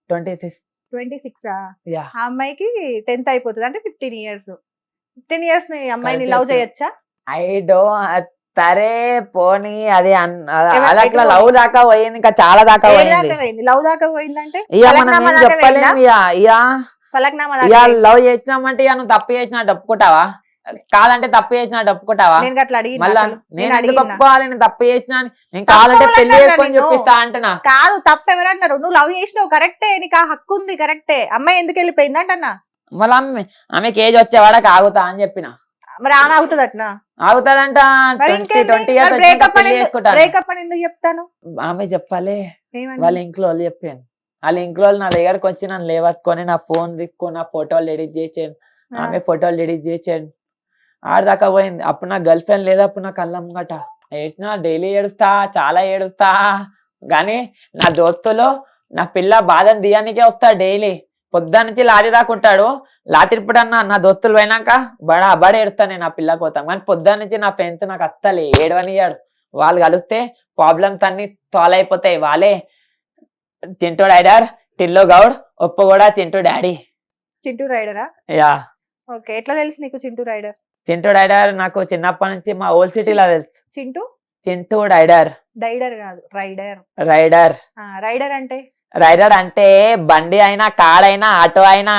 26. 26. యా ఆ అమ్మాయికి 10th అయిపోతుంది అంటే 15 years. 15 years అమ్మాయిని Correct లవ్ చెప్పావు. చేయొచ్చా? ఐ డో సరే పోనీ అది ఎవరు అలా ఎటు లవ్ దాకా పోయింది, ఇంకా చాలా దాకా ఏడు పోయింది. దాకా పోయింది? లవ్ దాకా పోయిందంటే ఇక మనం ఫలక్నామా ఏం దాకా చెప్పలేము. పోయిందా? ఇక ఫలక్నామా ఇక దాకా పోయిందా? లవ్ చేసినామంటే ఇక నువ్వు తప్పు చేసినట్టు ఒప్పుకుంటావా? కాదంటే తప్పు చేసినట్టు ఒప్పుకుంటావా? నేను అట్లా అడిగినా మళ్ళా అసలు. నేను నేను ఎందుకు అడిగినా. ఒప్పుకోవాలి? నేను తప్పు చేసినా అని? నేను తప్పు కావాలంటే పెళ్లి ఎవరన్నారు చేసుకొని నిన్ను? చూపిస్తా అంటున్నా. కాదు, తప్పు ఎవరన్నారు? నువ్వు లవ్ చేసినావు కరెక్టే, నీకు ఆ హక్కు ఉంది కరెక్టే. అమ్మాయి ఎందుకు వెళ్ళిపోయింది అంటన్నా? మళ్ళీ ఆమెకి ఏజ్ వచ్చేవాడకి ఆగుతా అని చెప్పిన. మరి ఆమె అవుతుంది అట్నా? ఆగుతాదంట. మరి 20 years బ్రేకప్ వచ్చినాక పెళ్లి చేసుకుంటాను. బ్రేకప్ అని ఎందుకు చెప్తాను? ఆమె చెప్పాలి. ఏమని? వాళ్ళ ఇంట్లో వాళ్ళు చెప్పాను. వాళ్ళ ఇంట్లో వాళ్ళు నా దగ్గరకు వచ్చి నన్ను లేవట్టుకొని నా ఫోన్ దిక్కు నా ఫోటోలు ఎడిట్ చేసాను. ఆమె ఫోటోలు ఎడిట్ చేసాను. ఆడదాకా పోయింది. అప్పుడు నా గర్ల్ ఫ్రెండ్ లేదు. అప్పుడు నా కళ్ళం గట ఏడ్చినా, డైలీ ఏడుస్తా, చాలా ఏడుస్తా. కానీ నా దోస్తులు నా పిల్ల బాధను దియానికే వస్తా డైలీ. పొద్దున్న నుంచి లారీ రాకుంటాడు. లాతిరిప్పుడన్నా నా దోస్తులు పోయినాక బడ ఏడుస్తా నేను నా పిల్ల పోతాం. కానీ పొద్దున్న నుంచి నా ఫ్రెండ్స్ నాకు అత్తలే ఏడవనియాడు. వాళ్ళు కలిస్తే ప్రాబ్లమ్స్ అన్ని సాల్వ్ అయిపోతాయి. వాళ్ళే చింటూ రైడర్, టిల్లో గౌడ్, ఒప్పు కూడా చింటూ డాడీ. చింటూ రైడరా? Yeah okay. ఎట్లా తెలుసు నీకు చింటూ రైడర్? చింటూ రైడర్ నాకు చిన్నప్పటి నుంచి మా ఓల్డ్ సిటీలో తెలుసు. చింటూ చింటూ రైడర్. డైడర్ కాదు, రైడర్. రైడర్. రైడర్ అంటే రైడర్ అంటే బండి అయినా కార్ అయినా ఆటో అయినా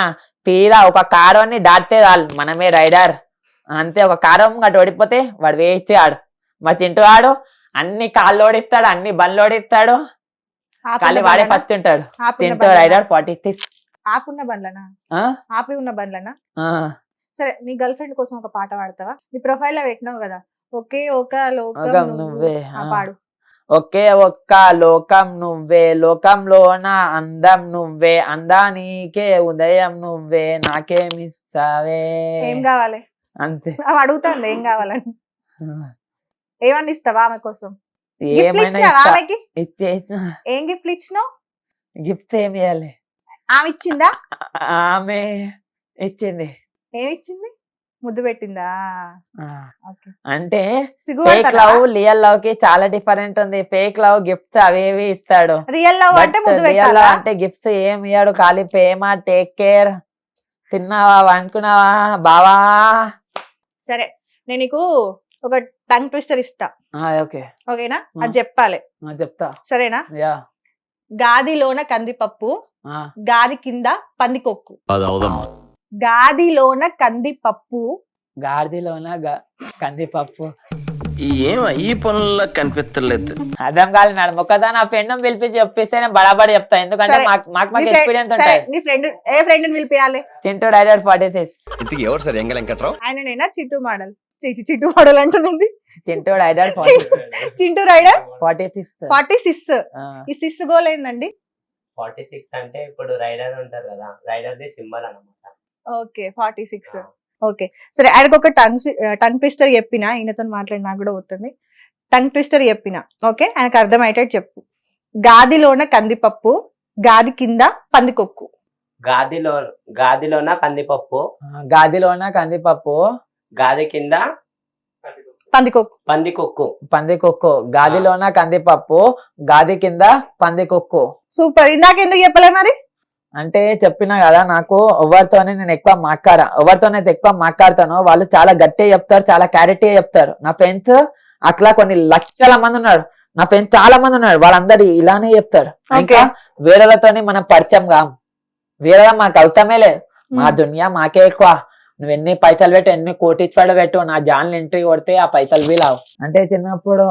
తీరా ఒక కారుని దాటితే చాలు మనమే రైడర్. అంతే. ఒక కారు అటు ఓడిపోతే వాడు వేయించి ఆడు. మా చింటూ ఆడు అన్ని కాళ్ళు ఓడిస్తాడు, అన్ని బండ్లు ఓడిస్తాడు. ఖాళీ వాడే ఫస్ట్ ఉంటాడు. చింటూ రైడర్ 46. ఆపున్న బండ్లనా? ఆపి ఉన్న బండ్లనా? సరే, నీ గర్ల్ ఫ్రెండ్ కోసం ఒక పాట పాడతావా? నీ ప్రొఫైల్ లో పెట్టినావు కదా, ఒకే ఒక లోకం నువ్వే. పాడు. ఒకే ఒక్క లోకం నువ్వే, లోకంలోన అందం నువ్వే, అందానికే ఉదయం నువ్వే, నాకే మిస్సావే. ఏం కావాలి? అంతే. ఆమె అడుగుతాంది ఏం కావాలని. ఏమన్నా ఇస్తావా ఆమె కోసం? ఏమైనా ఆమెకి ఇచ్చేసిన. ఏం గిఫ్ట్ ఇచ్చినావు? గిఫ్ట్ ఏమి ఇవ్వాలి? ఆమె ఇచ్చిందా? ఆమె ఇచ్చింది. ఏమి ఇచ్చింది? ముద్దు పెట్టిందా? అంటే ఫేక్ సిగ్గుపడతారా? లవ్ రియల్ లవ్ కి చాలా డిఫరెంట్ ఉంది. ఫేక్ లవ్ గిఫ్ట్స్ అవేవి ఇస్తాడు. రియల్ లవ్ అంటే ముద్దు రియల్ పెట్టాలా? లవ్ అంటే గిఫ్ట్స్ ఏం ఇయ్యాడు, ఖాళీ ప్రేమ, టేక్ కేర్, తిన్నావా, వండుకున్నావా బావా. సరే, నేను నీకు ఒక టంగ్ ట్విస్టర్ ఇస్తా. ఓకే ఓకేనా? అది చెప్పాలి. చెప్తా. సరేనా? యా. గాదిలోన కందిపప్పు, గాది కింద పందికొక్కు. అది అవదమ్మా. గాదిలోన కందిపప్పు, గాడిలోన కందిపప్పు. ఏం ఈ పనుల్లో కనిపించలేదు. అర్థం కాలేదు. మొక్కదాని ఆ ఫ్రెండ్ పిలిపించి చెప్పిస్తే నేను బడాబడి చెప్తా. ఎందుకంటే సరే. మాకు నీ ఎక్స్పీరియన్స్ సరే, ఉంటాయి. నీ ఫ్రెండ్ ఏ ఫ్రెండ్ పిలిపియాలి? చింటూ రైడర్ 46. ఇంతకీ ఎవరు సార్ ఎంగ వెంకట్రావు? ఆయననేనా? చిట్టు మోడల్. చిట్టు మోడల్ అంటున్నది. చింటూ రైడర్ 46. చింటూ రైడర్ 46. 46. ఈ సిస్ గోల్ ఏందండి? 46 అంటే ఇప్పుడు రైడర్ ఉంటారు కదా, రైడర్ ది సింబల్ అన్నమాట. ఓకే, 46. ఓకే, సరే. ఆయనకు ఒక టంగ్ ట్విస్టర్ చెప్పిన, ఈయనతో మాట్లాడి నాకు కూడా పోతుంది. టంగ్ ట్విస్టర్ చెప్పిన, ఓకే, ఆయనకు అర్థమయ్యేటట్టు చెప్పు. గాదిలోన కందిపప్పు, గాది కింద పందికొక్కు. గాదిలోన కందిపప్పు, గాదిలోన కందిపప్పు, గాది కింద పందికొక్కు. పందికొక్కు. గాదిలోన కందిపప్పు, గాది కింద పందికొక్కు. సూపర్. ఇందాక ఎందుకు చెప్పలే మరి? అంటే చెప్పినా కదా, నాకు ఎవరితోనే నేను ఎవరితోనైతే ఎక్కువ మాట్లాడతానో వాళ్ళు చాలా గట్టిగా చెప్తారు, చాలా క్లారిటీ చెప్తారు. నా ఫ్రెండ్స్ అట్లా కొన్ని లక్షల మంది ఉన్నారు. నా ఫ్రెండ్స్ చాలా మంది ఉన్నారు, వాళ్ళందరూ ఇలానే చెప్తారు. ఇంకా వేరేలతోని మనం పరిచయం కాం, వేరే మాకు అవసరమే లేదు. మా దునియా మాకే ఎక్కువ. నువ్వు ఎన్ని పైసలు పెట్టు, ఎన్ని కోటిచ్చాడు పెట్టు, నా జాన్లు ఎంట్రీ కొడితే ఆ పైసలు వీలావు. అంటే చిన్నప్పుడు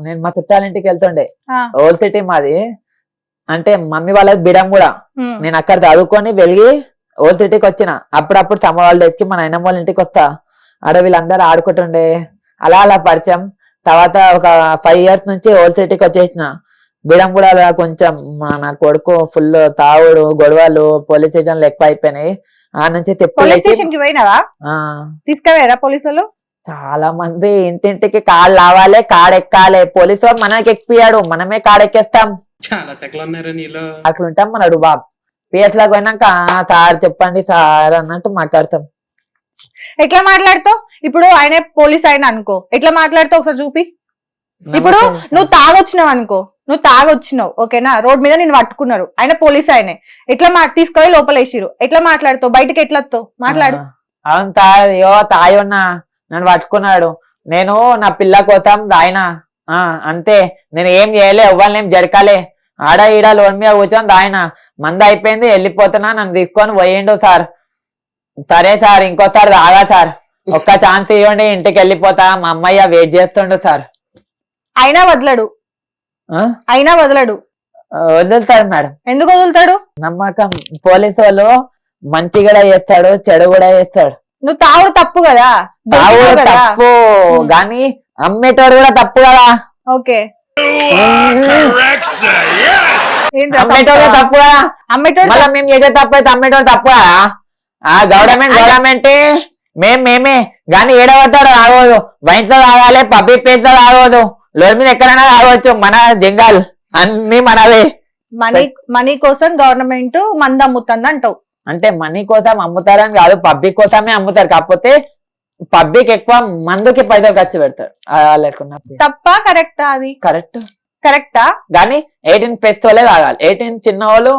నేను మా చుట్టాల ఇంటికి వెళ్తుండే. ఓల్డ్ సిటీ మాది. అంటే మమ్మీ వాళ్ళకి బిడం కూడా. నేను అక్కడ చదువుకొని వెలిగి ఓల్డ్ సిటీకి వచ్చిన. అప్పుడప్పుడు సమ్మర్ హాలిడేస్ కి మా నాయనమ్మ వాళ్ళ ఇంటికి వస్తా. ఆడ వీళ్ళందరూ ఆడుకుంటుండే. అలా అలా పరిచయం. తర్వాత ఒక 5 years నుంచి ఓల్డ్ సిటీకి వచ్చేసిన. బిడం కూడా అలా కొంచెం నా కొడుకు ఫుల్ తావుడు, గొడవలు, పోలీస్ స్టేషన్లు ఎక్కువ అయిపోయినాయి. ఆ నుంచి తీసుకుపోయారా పోలీసులు? చాలా మంది ఇంటింటికి కాళ్ళు లావాలి, కాడెక్కాలి. పోలీసు వాడు మనకి ఎక్కియాడు, మనమే కాడెక్కేస్తాం. చాలా సెకలు ఉన్నారా నీలో? అట్లా ఉంటాం మనడు బాబు. పిఎస్ లాగా పోయినాక సార్ చెప్పండి సార్ అన్నట్టు మాట్లాడతాం. ఎట్లా మాట్లాడతావు? ఇప్పుడు ఆయన పోలీస్ ఆయన అనుకో, ఎట్లా మాట్లాడతావు ఒకసారి చూపి. ఇప్పుడు నువ్వు తాగొచ్చినావు అనుకో, నువ్వు తాగొచ్చినావు ఓకేనా, రోడ్ మీద నేను పట్టుకున్నారు, ఆయన పోలీస్ ఆయనే, ఎట్లా తీసుకొని లోపల వేసిరు, ఎట్లా మాట్లాడుతావు? బయటకి ఎట్లా వస్తావు? మాట్లాడు. అవును తాగి ఉన్నా, నన్ను పట్టుకున్నాడు, నేను నా పిల్ల కోసం ఆయన అంతే, నేను ఏం చేయలే, ఎవ్వరిని ఏం జరకాలే, ఆడ ఈడ లోన్ మీద కూర్చొని ఆయన మంద అయిపోయింది, వెళ్ళిపోతున్నా, నన్ను తీసుకొని పోయిండు సార్. సరే సార్ ఇంకోసారి తాగా సార్, ఒక్క ఛాన్స్ ఇవ్వండి, ఇంటికి వెళ్ళిపోతా, మా అమ్మయ్య వెయిట్ చేస్తుండు సార్. అయినా వదలడు, అయినా వదలడు. వదులుతాడు మేడం. ఎందుకు వదులుతాడు? నమ్మకం. పోలీసు వాళ్ళు మంచి కూడా చేస్తాడు, చెడు కూడా చేస్తాడు. నువ్వు తావుడు తప్పు కదా, తాగుడు తప్పు గాని అమ్మేటోడు కూడా తప్పు కదా. ఓకే అమ్మేటోడు తప్పు కదా, అమ్మేటోడు మళ్ళీ మేము చేసే తప్పు అయితే అమ్మేటోడు తప్పు కదా. గవర్నమెంట్ మేమే గాని ఏడవతాడు తాగోదు, వైన్స్ లో తాగాలి, పబ్లిక్ ప్లేస్ లో తాగోదు, లోన్ మీద ఎక్కడైనా తాగవచ్చు, మన జంగాల్ అన్ని మనవే. మనీ కోసం గవర్నమెంట్ మంద అమ్ముతుంది అంటావు? అంటే మనీ కోసం అమ్ముతారని కాదు, పబ్లిక్ కోసమే అమ్ముతారు, కాకపోతే పబ్లిక్ ఎక్కువ మందుకి పైసలు ఖర్చు పెడతారు. లేకున్నా తప్ప కరెక్టా? అది కరెక్ట్, కరెక్టా? కానీ 18+ వాళ్ళే తాగాలి, 18 చిన్న వాళ్ళు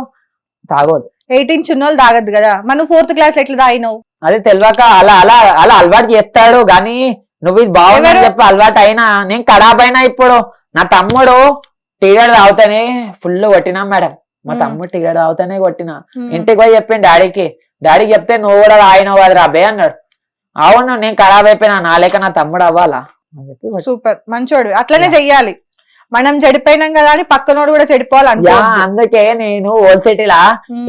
తాగోదు. 18 చిన్నోళ్ళు తాగద్దు కదా. మనం 4th క్లాస్ ఎట్లా తాగినావు? అది తెలియక అలా అలా అలా అలవాటు చేస్తాడు, గాని నువ్వు ఇది బాగుందని చెప్పి అలవాటు అయినా, నేను ఖరాబ్ అయినా. ఇప్పుడు నా తమ్ముడు టీగడ తాగుతానే ఫుల్ కొట్టినా మేడం, మా తమ్ముడు టీగడ తాగుతానే కొట్టినా. ఇంటికి పోయి చెప్పిండు డాడీకి చెప్తే నువ్వు కూడా తాగినావు కదా రాబే అన్నాడు. అవును నేను ఖరాబ్ అయిపోయినా, నా లేక నా తమ్ముడు అవ్వాలా అని చెప్పి. సూపర్, మంచోడు, అట్లనే చెయ్యాలి. మనం చెడిపోయినాం కదా అని పక్కనోడు కూడా చెడిపోవాలి. అందుకే నేను ఓల్డ్ సిటీలా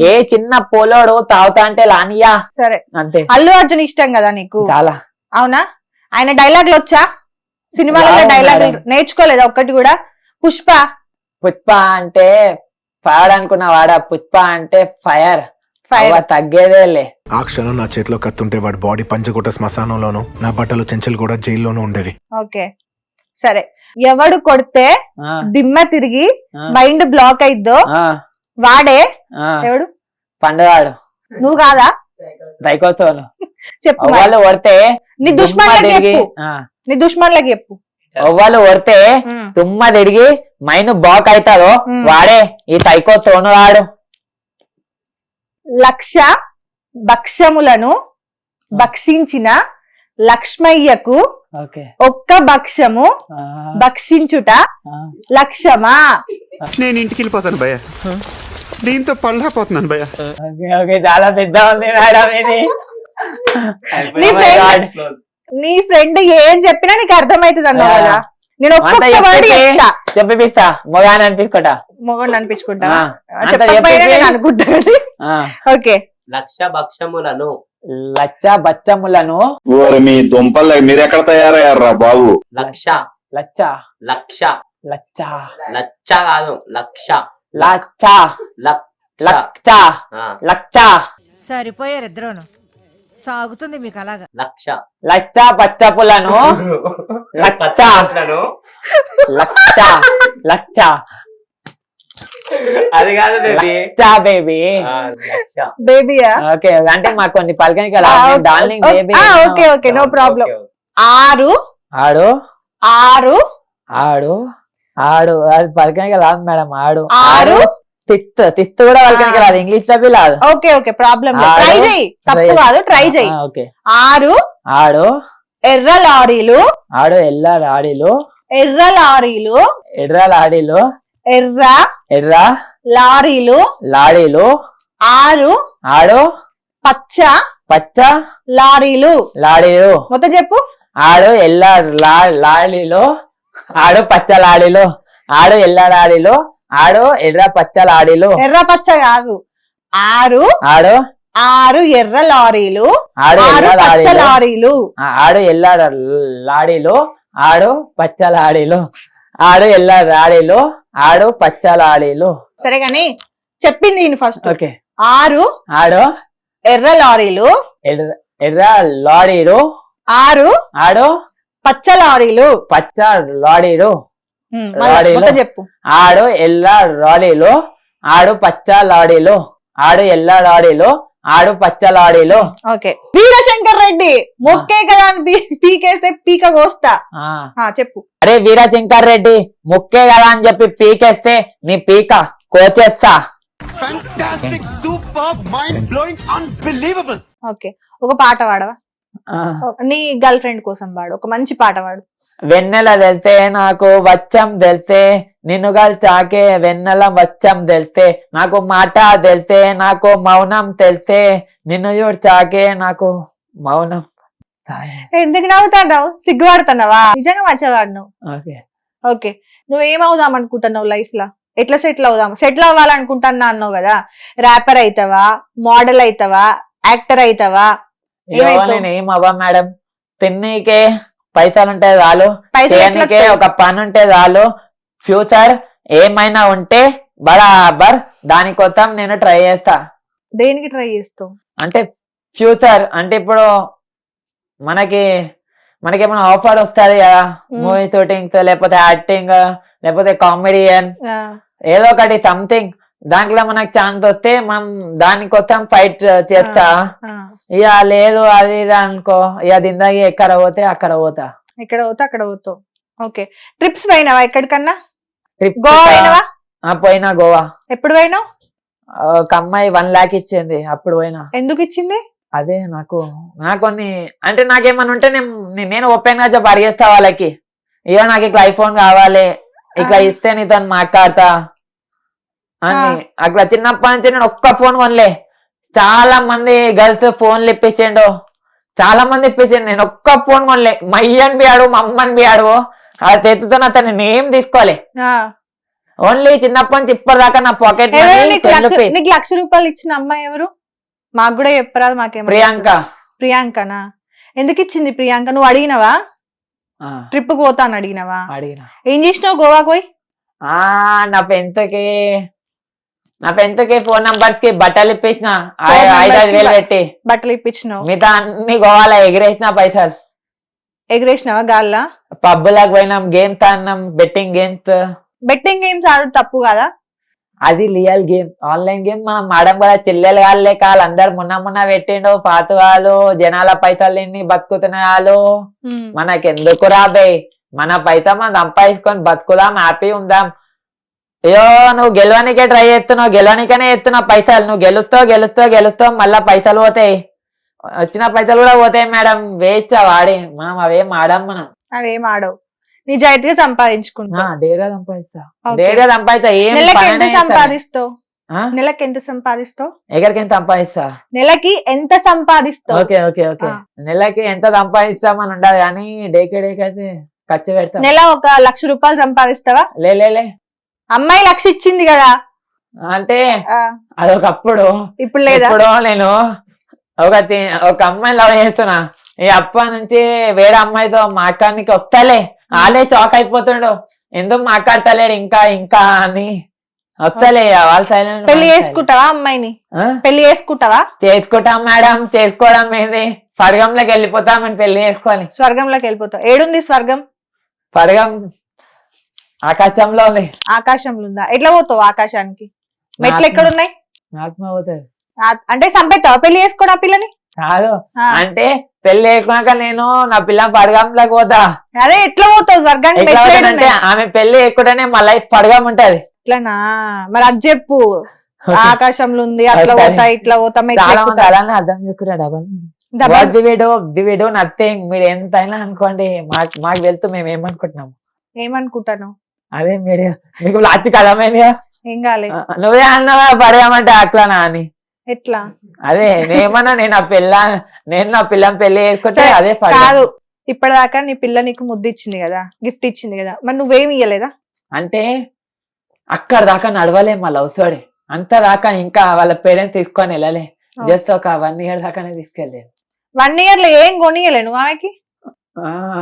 ఏ చిన్న పోలోడు తాగుతా అంటే లానియా. సరే అంతే. అల్లు అర్జున్ ఇష్టం కదా నీకు? చాలా. అవునా? ఆయన డైలాగులు వచ్చా? సినిమాలలో డైలాగులు నేర్చుకోలేదా ఒక్కటి కూడా? పుష్ప అంటే ఫైర్ అనుకున్నా వాడా, పుష్ప అంటే ఫైర్ తగ్గేదేలే. ఆ క్షణం నా చేతిలో కత్తుంటే వాడి బాడీ పంచగుట్ట శ్మశానంలోను, నా బట్టలు చెంచలు కూడా జైల్లోనూ ఉండేది. ఓకే సరే, ఎవడు కొడితే దిమ్మ తిరిగి మైండ్ బ్లాక్ అయిద్దో వాడే ఎవడు? పండుగాడు. నువ్వు కాదా? దైకోత్సవం చెప్పు. వాళ్ళు కొడితే నీ దుష్మన్లకి చెప్పు, నీ దుష్మన్లకి చెప్పు. ఒవ్వలు కొడితే తుమ్మ తిరిగి మైండ్ బ్లాక్ అవుతారో వాడే ఈ సైకో తోనుగాడు. లక్ష భక్ష్యములను భక్షించిన లక్ష్మయ్యకు ఒక్క భక్ష్యము భక్షించుట లక్ష్యమా? నేను ఇంటికి వెళ్ళిపోతాను భయ్య, దీంతో పళ్ళపోతున్నాను భయ్య. చాలా పెద్ద ఉంది మేడం ఇది. నీ ఫ్రెండ్ ఏం చెప్పినా నీకు అర్థమైతుంది అన్నావు కదా. నేను ఒక్కొక్క వర్డ్ చెప్తా, చెప్పిస్తా. మొగాని అనిపించుకుంటా, మొగోని అనిపించుకుంటా, చెప్పకపోయినా అనుకుంటా. ఓకే. లక్ష భక్షములను ఓరి మీ దుంపలు మీరు ఎక్కడ తయారయ్యారా బాబు? లక్ష లచ్చ లక్ష లచ్చ లచ్చ కాదు లక్ష లచ్చ లచ్చ లచ్చ. సరిపోయారు ఇద్దరును, సాగుతుంది మీకు అలాగా. లక్ష లచ్చ పచ్చపులను లచ్చ లచ్చ లచ్చ. అది కాదు బేబీ. బేబీయా? ఓకే, అంటే మాకు కొన్ని పలకనికి darling baby. Okay okay, no problem. ఆరు ఆడు ఆరు ఆడు ఆడు అది పలకనికి రాదు మేడం. ఆడు ఆరు తిస్తు కూడా పలకనికి రాదు, ఇంగ్లీష్ లో రాదు. Okay okay, problem. ట్రై చేయి, తప్పు కాదు, ట్రై చేయి. ఓకే. ఆరు ఆడు ఎర్ర లారీలు ఆడు ఎల్ల లారీలు ఎర్ర లారీలు ఎర్ర లారీలు ఎర్ర ఎర్ర లారీలు లారీలు ఆరు ఆడు పచ్చ పచ్చ లారీలు. లారీలు మొత్తం చెప్పు. ఆడు ఎల్ల లారీలు ఆడు పచ్చ లారీలు ఆడు ఎల్ల లారీలు ఆడు ఎర్ర పచ్చ లారీలు. ఎర్ర పచ్చ కాదు, ఆరు ఆడు ఆరు ఎర్ర లారీలు ఆడు ఆరు ఎల్ల పచ్చ లారీలు ఆడు ఎల్ల లారీలు ఆడు పచ్చ లారీలు ఆడు ఎల్ల లారీలు ఆడు పచ్చ లారీలు. సరే గాని చెప్పింది ఫస్ట్. ఓకే. ఆరు ఆడు ఎర్ర లారీలు ఎర్ర లారీలు ఆరు ఆడు పచ్చ లారీలు. పచ్చ లారీలు మొత్తం చెప్పు. ఆడు ఎల్ల లారీలు ఆడు పచ్చ లారీలు ఆడు ఎల్ల లారీలు ఆడు పచ్చలాడిలో. ఓకే, వీరశంకర్ రెడ్డి మొక్కే కదా అని పీకేస్తే పీక కోస్తా. చెప్పు. అరే వీరశంకర్ రెడ్డి ముక్కే కదా అని చెప్పి పీకేస్తే నీ పీక కోచేస్తా. ఓకే, ఒక పాట పాడవా? నీ గర్ల్ ఫ్రెండ్ కోసం పాడు, ఒక మంచి పాట పాడు. వెన్నెల తెలిసే నాకు వచ్చం తెలిసే నిన్ను చాకే వెన్నెల వచ్చం తెలిసే నాకు మాట తెలిసే నాకు మౌనం తెలిసే నిన్ను చాకే నాకు మౌనం. ఎందుకు నవ్వుతున్నావు? సిగ్గుపడుతున్నావా? నిజంగా మంచివాడు నువ్వు. ఓకే, నువ్వేమవుదాం అనుకుంటున్నావు లైఫ్ లో? ఎట్లా సెటిల్ అవుదాం? సెటిల్ అవ్వాలనుకుంటున్నా అన్నావు కదా. ర్యాపర్ అవుతావా, మోడల్ అవుతావా, యాక్టర్ అవుతావా? ఏం అవ్వ మేడం, తిన్నీకే పైసలు ఉంటే చాలు, చేయనికే ఒక పని ఉంటే చాలు. ఫ్యూచర్ ఏమైనా ఉంటే బరాబర్ దానికోసం నేను ట్రై చేస్తా. దేనికి ట్రై చేస్తావు? అంటే ఫ్యూచర్ అంటే ఇప్పుడు మనకేమైనా ఆఫర్ వస్తుంది కదా, మూవీ షూటింగ్స్ లేకపోతే యాక్టింగ్ లేకపోతే కామెడియన్ ఏదో ఒకటి సంథింగ్, దాంట్లో మనకు ఛాన్స్ వస్తే మనం దానికోసం ఫైట్ చేస్తా. ఇక లేదు అది ఇది అనుకో, ఇక దిందాగి ఎక్కడ పోతే అక్కడ పోతా. ఎక్కడ పోతే అక్కడ పోతావు. ఓకే, ట్రిప్స్ పోయినావా ఎక్కడికన్నా? ట్రిప్ గోవా పోయినావా? పోయినా గోవా. ఎప్పుడు పోయినావు? ఒక అమ్మాయి 1 lakh ఇచ్చింది, అప్పుడు పోయినా. ఎందుకు ఇచ్చింది? అదే నాకు కొన్ని అంటే నాకేమన్నా ఉంటే నేను ఓపెన్ గా చెప్పి అడిగేస్తా వాళ్ళకి, ఇక నాకు ఇట్లా ఐఫోన్ కావాలి, ఇట్లా ఇస్తే నీతో మాట్లాడతా అని. అట్లా చిన్నప్పటి నుంచి నేను ఒక్క ఫోన్ కొనలే, చాలా మంది గర్ల్స్ ఫోన్లు ఇప్పించిండు, చాలా మంది ఇప్పించిండు, నేను ఒక్క ఫోన్ కొనలే. మా అయ్యని బియాడు, మా అమ్మని బియాడు, అది తెచ్చుతో అతను నేనేం తీసుకోవాలి. ఓన్లీ చిన్నప్పటి నుంచి ఇప్పటిదాకా నా పాకెట్ నీకు 1,00,000 రూపాయలు ఇచ్చిన అమ్మాయి ఎవరు? మాకు కూడా చెప్పరాదు. మాకేమో ప్రియాంక. ప్రియాంకనా? ఎందుకు ఇచ్చింది ప్రియాంక? నువ్వు అడిగినవా? ట్రిప్ పోతాను అడిగినవా? అడిగిన. ఏం చేసినావు గోవాకి పోయి? నా ఫ్రెండ్స్ కి ఫోన్ నంబర్స్ కి బట్టలు ఇప్పించిన 5,000 పెట్టి. బట్టలు ఇప్పించినావు? మిగతా అన్ని గోవాలో ఎగిరేసిన పైసలు. ఎగిరేసినావా గాల్లా? పబ్బులకు పోయినాం, గేమ్స్ ఆడినాం, బెట్టింగ్ గేమ్స్. బెట్టింగ్ గేమ్స్ ఆడు తప్పు కదా? అది రియల్ గేమ్, ఆన్లైన్ గేమ్ మనం ఆడడం కదా. చెల్లెలు కాళ్ళే కాళ్ళు అందరు మొన్న పెట్టిండు, పాత వాళ్ళు జనాల పైసలు ఎన్ని బతుకుతున్న వాళ్ళు. మనకెందుకు రాబే, మన పైసా మనం సంపాదించుకొని బతుకుదాం, హ్యాపీ ఉందాం. అయ్యో నువ్వు గెలవనికే ట్రై చేస్తున్నావు, గెలవనికనే ఎత్తున్నావు పైసలు. నువ్వు గెలుస్తావు మళ్ళా పైసలు పోతాయి, వచ్చిన పైసలు కూడా పోతాయి మేడం. వేస్ట్ వాడి మనం అవేం ఆడాం, మనం అవేం ఆడవు. నిజాయితీగా సంపాదించుకుంటా. డేగా సంపాదిస్తా. ఏం ఎంత సంపాదిస్తావు? నెలకి ఎంత సంపాదిస్తావు? ఎక్కడికి ఎంత సంపాదిస్తా? నెలకి ఎంత సంపాదిస్తావు? ఓకే ఓకే ఓకే, నెలకి ఎంత సంపాదిస్తామని ఉండదు కానీ డేకే అయితే ఖర్చు పెడతా. నెల 1,00,000 రూపాయలు సంపాదిస్తావా? లే అమ్మాయి 1,00,000 ఇచ్చింది కదా అంటే అదొకప్పుడు. ఇప్పుడు లేదా? ఇప్పుడు నేను ఒక అమ్మాయి లవ్ చేస్తున్నా, ఈ అప్ప నుంచి వేరే అమ్మాయితో మాట్లాడడానికి వస్తలే, వాళ్ళే చాక్ అయిపోతుండు, ఎందుకు మాట్లాడతలేడు ఇంకా ఇంకా అని. వస్తలే వాళ్ళు సైలెంట్. పెళ్లి చేసుకుంటావా అమ్మాయిని? పెళ్లి చేసుకుంటావా? చేసుకుంటాం మేడం. చేసుకోవడం ఏంది, స్వర్గంలోకి వెళ్ళిపోతామని పెళ్లి చేసుకోవాలి. స్వర్గంలోకి వెళ్ళిపోతావు? ఏడుంది స్వర్గం? స్వర్గం ఆకాశంలో ఉంది. ఆకాశంలో ఉందా? ఎట్లా పోతావు ఆకాశానికి? మెట్లు ఎక్కడున్నాయి? ఆత్మ పోతుంది. అంటే చంపెత్తావా పెళ్లి చేసుకోడా పిల్లని? కాదు, అంటే పెళ్లి చేసుకున్నాక నేను నా పిల్ల పడగంలోకి పోతా. అదే ఎట్లా పోతావు స్వర్గానికి? అంటే ఆమె పెళ్లి ఎక్కువనే మా లైఫ్ పడగం ఉంటది. ఇట్లానా? మరి అది చెప్పు. ఆకాశంలో ఉంది, అట్లా పోతా ఇట్లా పోతా. అలానే అర్థం చేసుకున్నాడు. నథింగ్, మీరు ఎంతైనా అనుకోండి, మాకు వెళ్తూ మేము ఏమనుకుంటున్నాము. ఏమనుకుంటాను? అదే మీరు మీకు లాస్ట్ కలమైందిగా. ఏం కాలే. నువ్వే అన్నావా పడగమంటే అట్లానా అని. ఎట్లా? అదే నేమన్నా నేను నా పిల్లని పెళ్లి చేసుకుంటే అదే కాదు. ఇప్పటిదాకా నీ పిల్ల నీకు ముద్దు ఇచ్చింది కదా, గిఫ్ట్ ఇచ్చింది కదా, మరి నువ్వేమి ఇయ్యలేదా? అంటే అక్కడ దాకా నడవలే మా లవ్ స్టోరీ, అంత దాకా ఇంకా వాళ్ళ పేరెంట్స్ తీసుకొని వెళ్ళలే. జస్ట్ ఒక 1 year దాకానే తీసుకెళ్ళలేదు. 1 year లో ఏం కొనియలే నువ్వు ఆమెకి?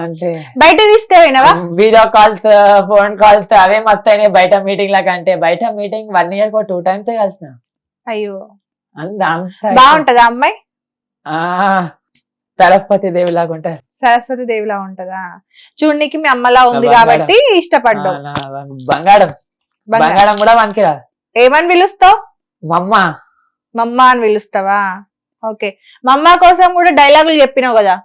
అంటే బయట తీసుకెళ్ళినావా? వీడియో కాల్స్, ఫోన్ కాల్స్ అవే మస్తాయి. బయట మీటింగ్ లాగా అంటే బయట మీటింగ్ 1 year 2 times కలిసిన. అయ్యో, బాగుంటదా అమ్మాయి? సరస్వతి దేవి లాగా ఉంటారు. సరస్వతి దేవిలా ఉంటదా? చూడనికి మీ అమ్మలా ఉంది కాబట్టి ఇష్టపడ్డావు. బంగారం కూడా మనకి రాదు. ఏమని పిలుస్తావు? మమ్మ. మమ్మ అని పిలుస్తావా? ఓకే, మా అమ్మ కోసం కూడా డైలాగులు చెప్పినావు కదా,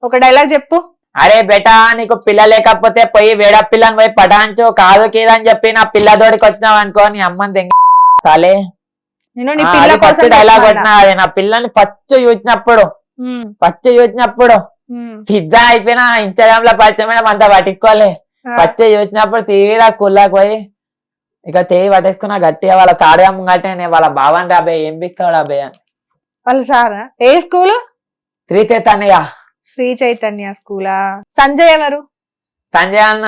ఒక డైలాగ్ చెప్పు. అరే బేటా నీకు పిల్ల లేకపోతే పోయి వేడ పిల్లని పోయి పటాంచు కాదు కీదని చెప్పి నా పిల్లతోడికి వచ్చినావు అనుకో నీ అమ్మని తెంగాలే. నేను నీ పిల్ల కోసం ఫస్ట్ డైలాగ్ చెప్తున్నా. కొట్టినా అదే నా పిల్లని ఫస్ట్ చూసినప్పుడు పిజ్జా అయిపోయినా ఇన్స్టాగ్రామ్ లో పరిచయం అంతా పట్టుకోలే. పచ్చి చూసినప్పుడు తీరా కుళ్ళకి పోయి ఇక తేయి పట్టేసుకున్నా గట్టిగా వాళ్ళ సాడే ముంగటే వాళ్ళ బావని రాబే ఏం బిక్తాడు అబ్బే అని. వాళ్ళు సారా ఏ స్కూల్? శ్రీ చైతన్య. శ్రీ చైతన్య స్కూలా? సంజయ్ ఎవరు? సంజయ్ అన్న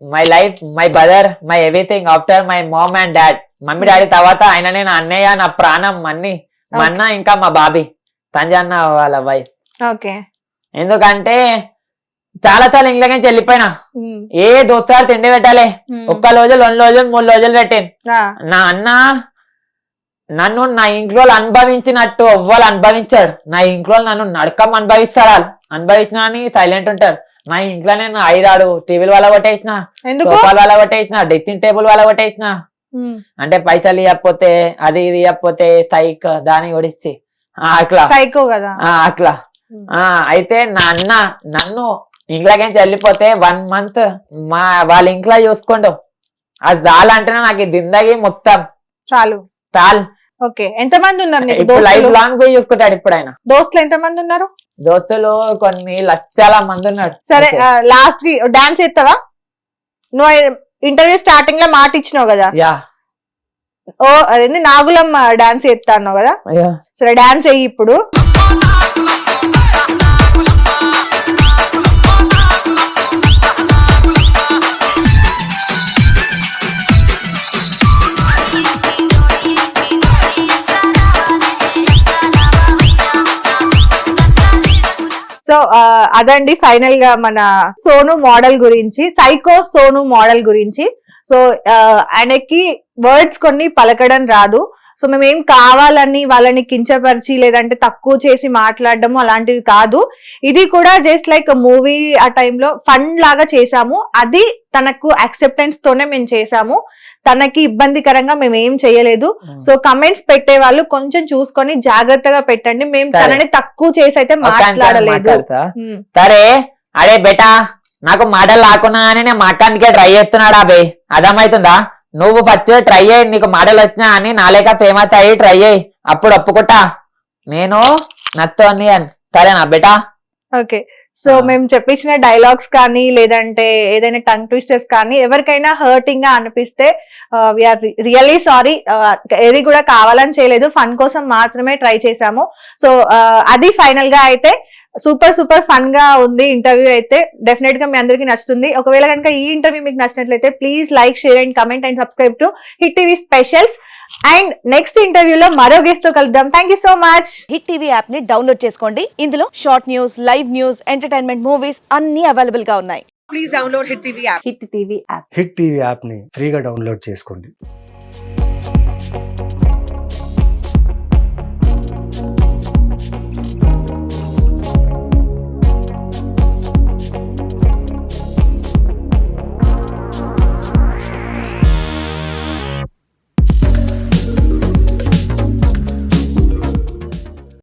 my life, my brother, my everything after my mom and dad. Mummy daddy తర్వాత ఆయననే నా అన్నయ్య, నా ప్రాణం, అన్ని మా అన్న ఇంకా మా బాబీ సంజయ్ అన్న వాళ్ళ వైఫ్. ఓకే. ఎందుకంటే చాలా చాలా ఇంట్లో నుంచి వెళ్ళిపోయినా ఏ దోస్తాడు తిండి పెట్టాలి, ఒక్క రోజులు 2 రోజులు 3 రోజులు పెట్టాను. నా అన్న నన్ను నా ఇంట్లో అనుభవించినట్టు ఎవ్వరు అనుభవించాడు. నా ఇంట్లో నన్ను నడకం అనుభవిస్తారు, వాళ్ళు అనుభవించిన అని సైలెంట్ ఉంటారు. నా ఇంట్లో నేను 5-6 టీవీల వల్ల కొట్టేసిన, సోఫాల వల్ల కొట్టేసిన, డ్రెస్సింగ్ టేబుల్ వల్ల కొట్టేసిన. అంటే పైసలు ఇవ్వకపోతే అది ఇది ఇవ్వకపోతే సైక్ దాన్ని కొడిచ్చి అట్లా సైకో కదా అట్లా. అయితే నా అన్న నన్ను ఇంట్లోకి వెళ్ళిపోతే 1 month మా వాళ్ళ ఇంట్లో చూసుకోండు, అది చాలంటేనే నాకు జిందగీ మొత్తం చాలు. ఓకే, ఎంత మంది ఉన్నారు నీకు ఇప్పుడు లైఫ్ దోస్తులు? లాంగ్ పోయి చూసుకుంటాడు ఇప్పుడు ఆయన. దోస్తులు ఎంత మంది ఉన్నారు? దోస్తులు కొన్ని లక్షల మంది ఉన్నాడు. సరే, ఓకే. లాస్ట్ కి డాన్స్ చేస్తావా? నువ్వు ఇంటర్వ్యూ స్టార్టింగ్ లో మాట ఇచ్చినావు కదా, యా ఓ అదేంది నాగులమ్మ డాన్స్ చేస్తా అన్నావు కదా, యా. సరే డాన్స్ అయ్యి ఇప్పుడు. సో అదండి ఫైనల్ గా మన సోను మోడల్ గురించి, సైకో సోను మోడల్ గురించి. సో ఆయనకి వర్డ్స్ కొన్ని పలకడం రాదు. సో మేమేం కావాలని వాళ్ళని కించపరిచి లేదంటే తక్కువ చేసి మాట్లాడడము అలాంటివి కాదు. ఇది కూడా జస్ట్ లైక్ మూవీ ఆ టైంలో ఫన్ లాగా చేసాము. అది తనకు యాక్సెప్టెన్స్ తోనే మేము చేసాము, తనకి ఇబ్బందికరంగా మేము ఏం చేయలేదు. సో కమెంట్స్ పెట్టే వాళ్ళు కొంచెం చూసుకొని జాగ్రత్తగా పెట్టండి. మేము తనని తక్కువ చేసి అయితే మాట్లాడలేదు. సరే అరే బేటా నాకు మాటలు రాకున్నా అని నేను మాట్లాడికే ట్రై చేస్తున్నాడా బే, అర్థమవుతుందా? నువ్వు ఫస్ట్ ట్రై అయ్యి, నీకు మాటలు వచ్చినా అని నా లేక ఫేమస్ అయ్యి ట్రై అయ్యి, అప్పుడు ఒప్పుకుంటా నేను నత్తో అని. సరేనా బేటా? ఓకే. సో మేము చెప్పించిన డైలాగ్స్ కానీ లేదంటే ఏదైనా టంగ్ ట్విస్టర్స్ కానీ ఎవరికైనా హర్టింగ్ గా అనిపిస్తే వీఆర్ రియల్లీ సారీ. ఏది కూడా కావాలని చేయలేదు, ఫన్ కోసం మాత్రమే ట్రై చేసాము. సో అది ఫైనల్ గా అయితే సూపర్ ఫన్ గా ఉంది ఇంటర్వ్యూ అయితే. డెఫినెట్ గా మీ అందరికీ నచ్చుతుంది. ఒకవేళ కనుక ఈ ఇంటర్వ్యూ మీకు నచ్చినట్లయితే please like, share and comment and subscribe to hit TV specials. And next ఇంటర్వ్యూలో మరో గెస్ట్ తో కలుద్దాం. Thank you so much. Hit TV app ని డౌన్లోడ్ చేసుకోండి. ఇందులో short news, live news, entertainment movies అన్ని అవైలబుల్ గా ఉన్నాయి. Please download hit TV app. Hit TV app ని ఫ్రీగా డౌన్లోడ్ చేసుకోండి.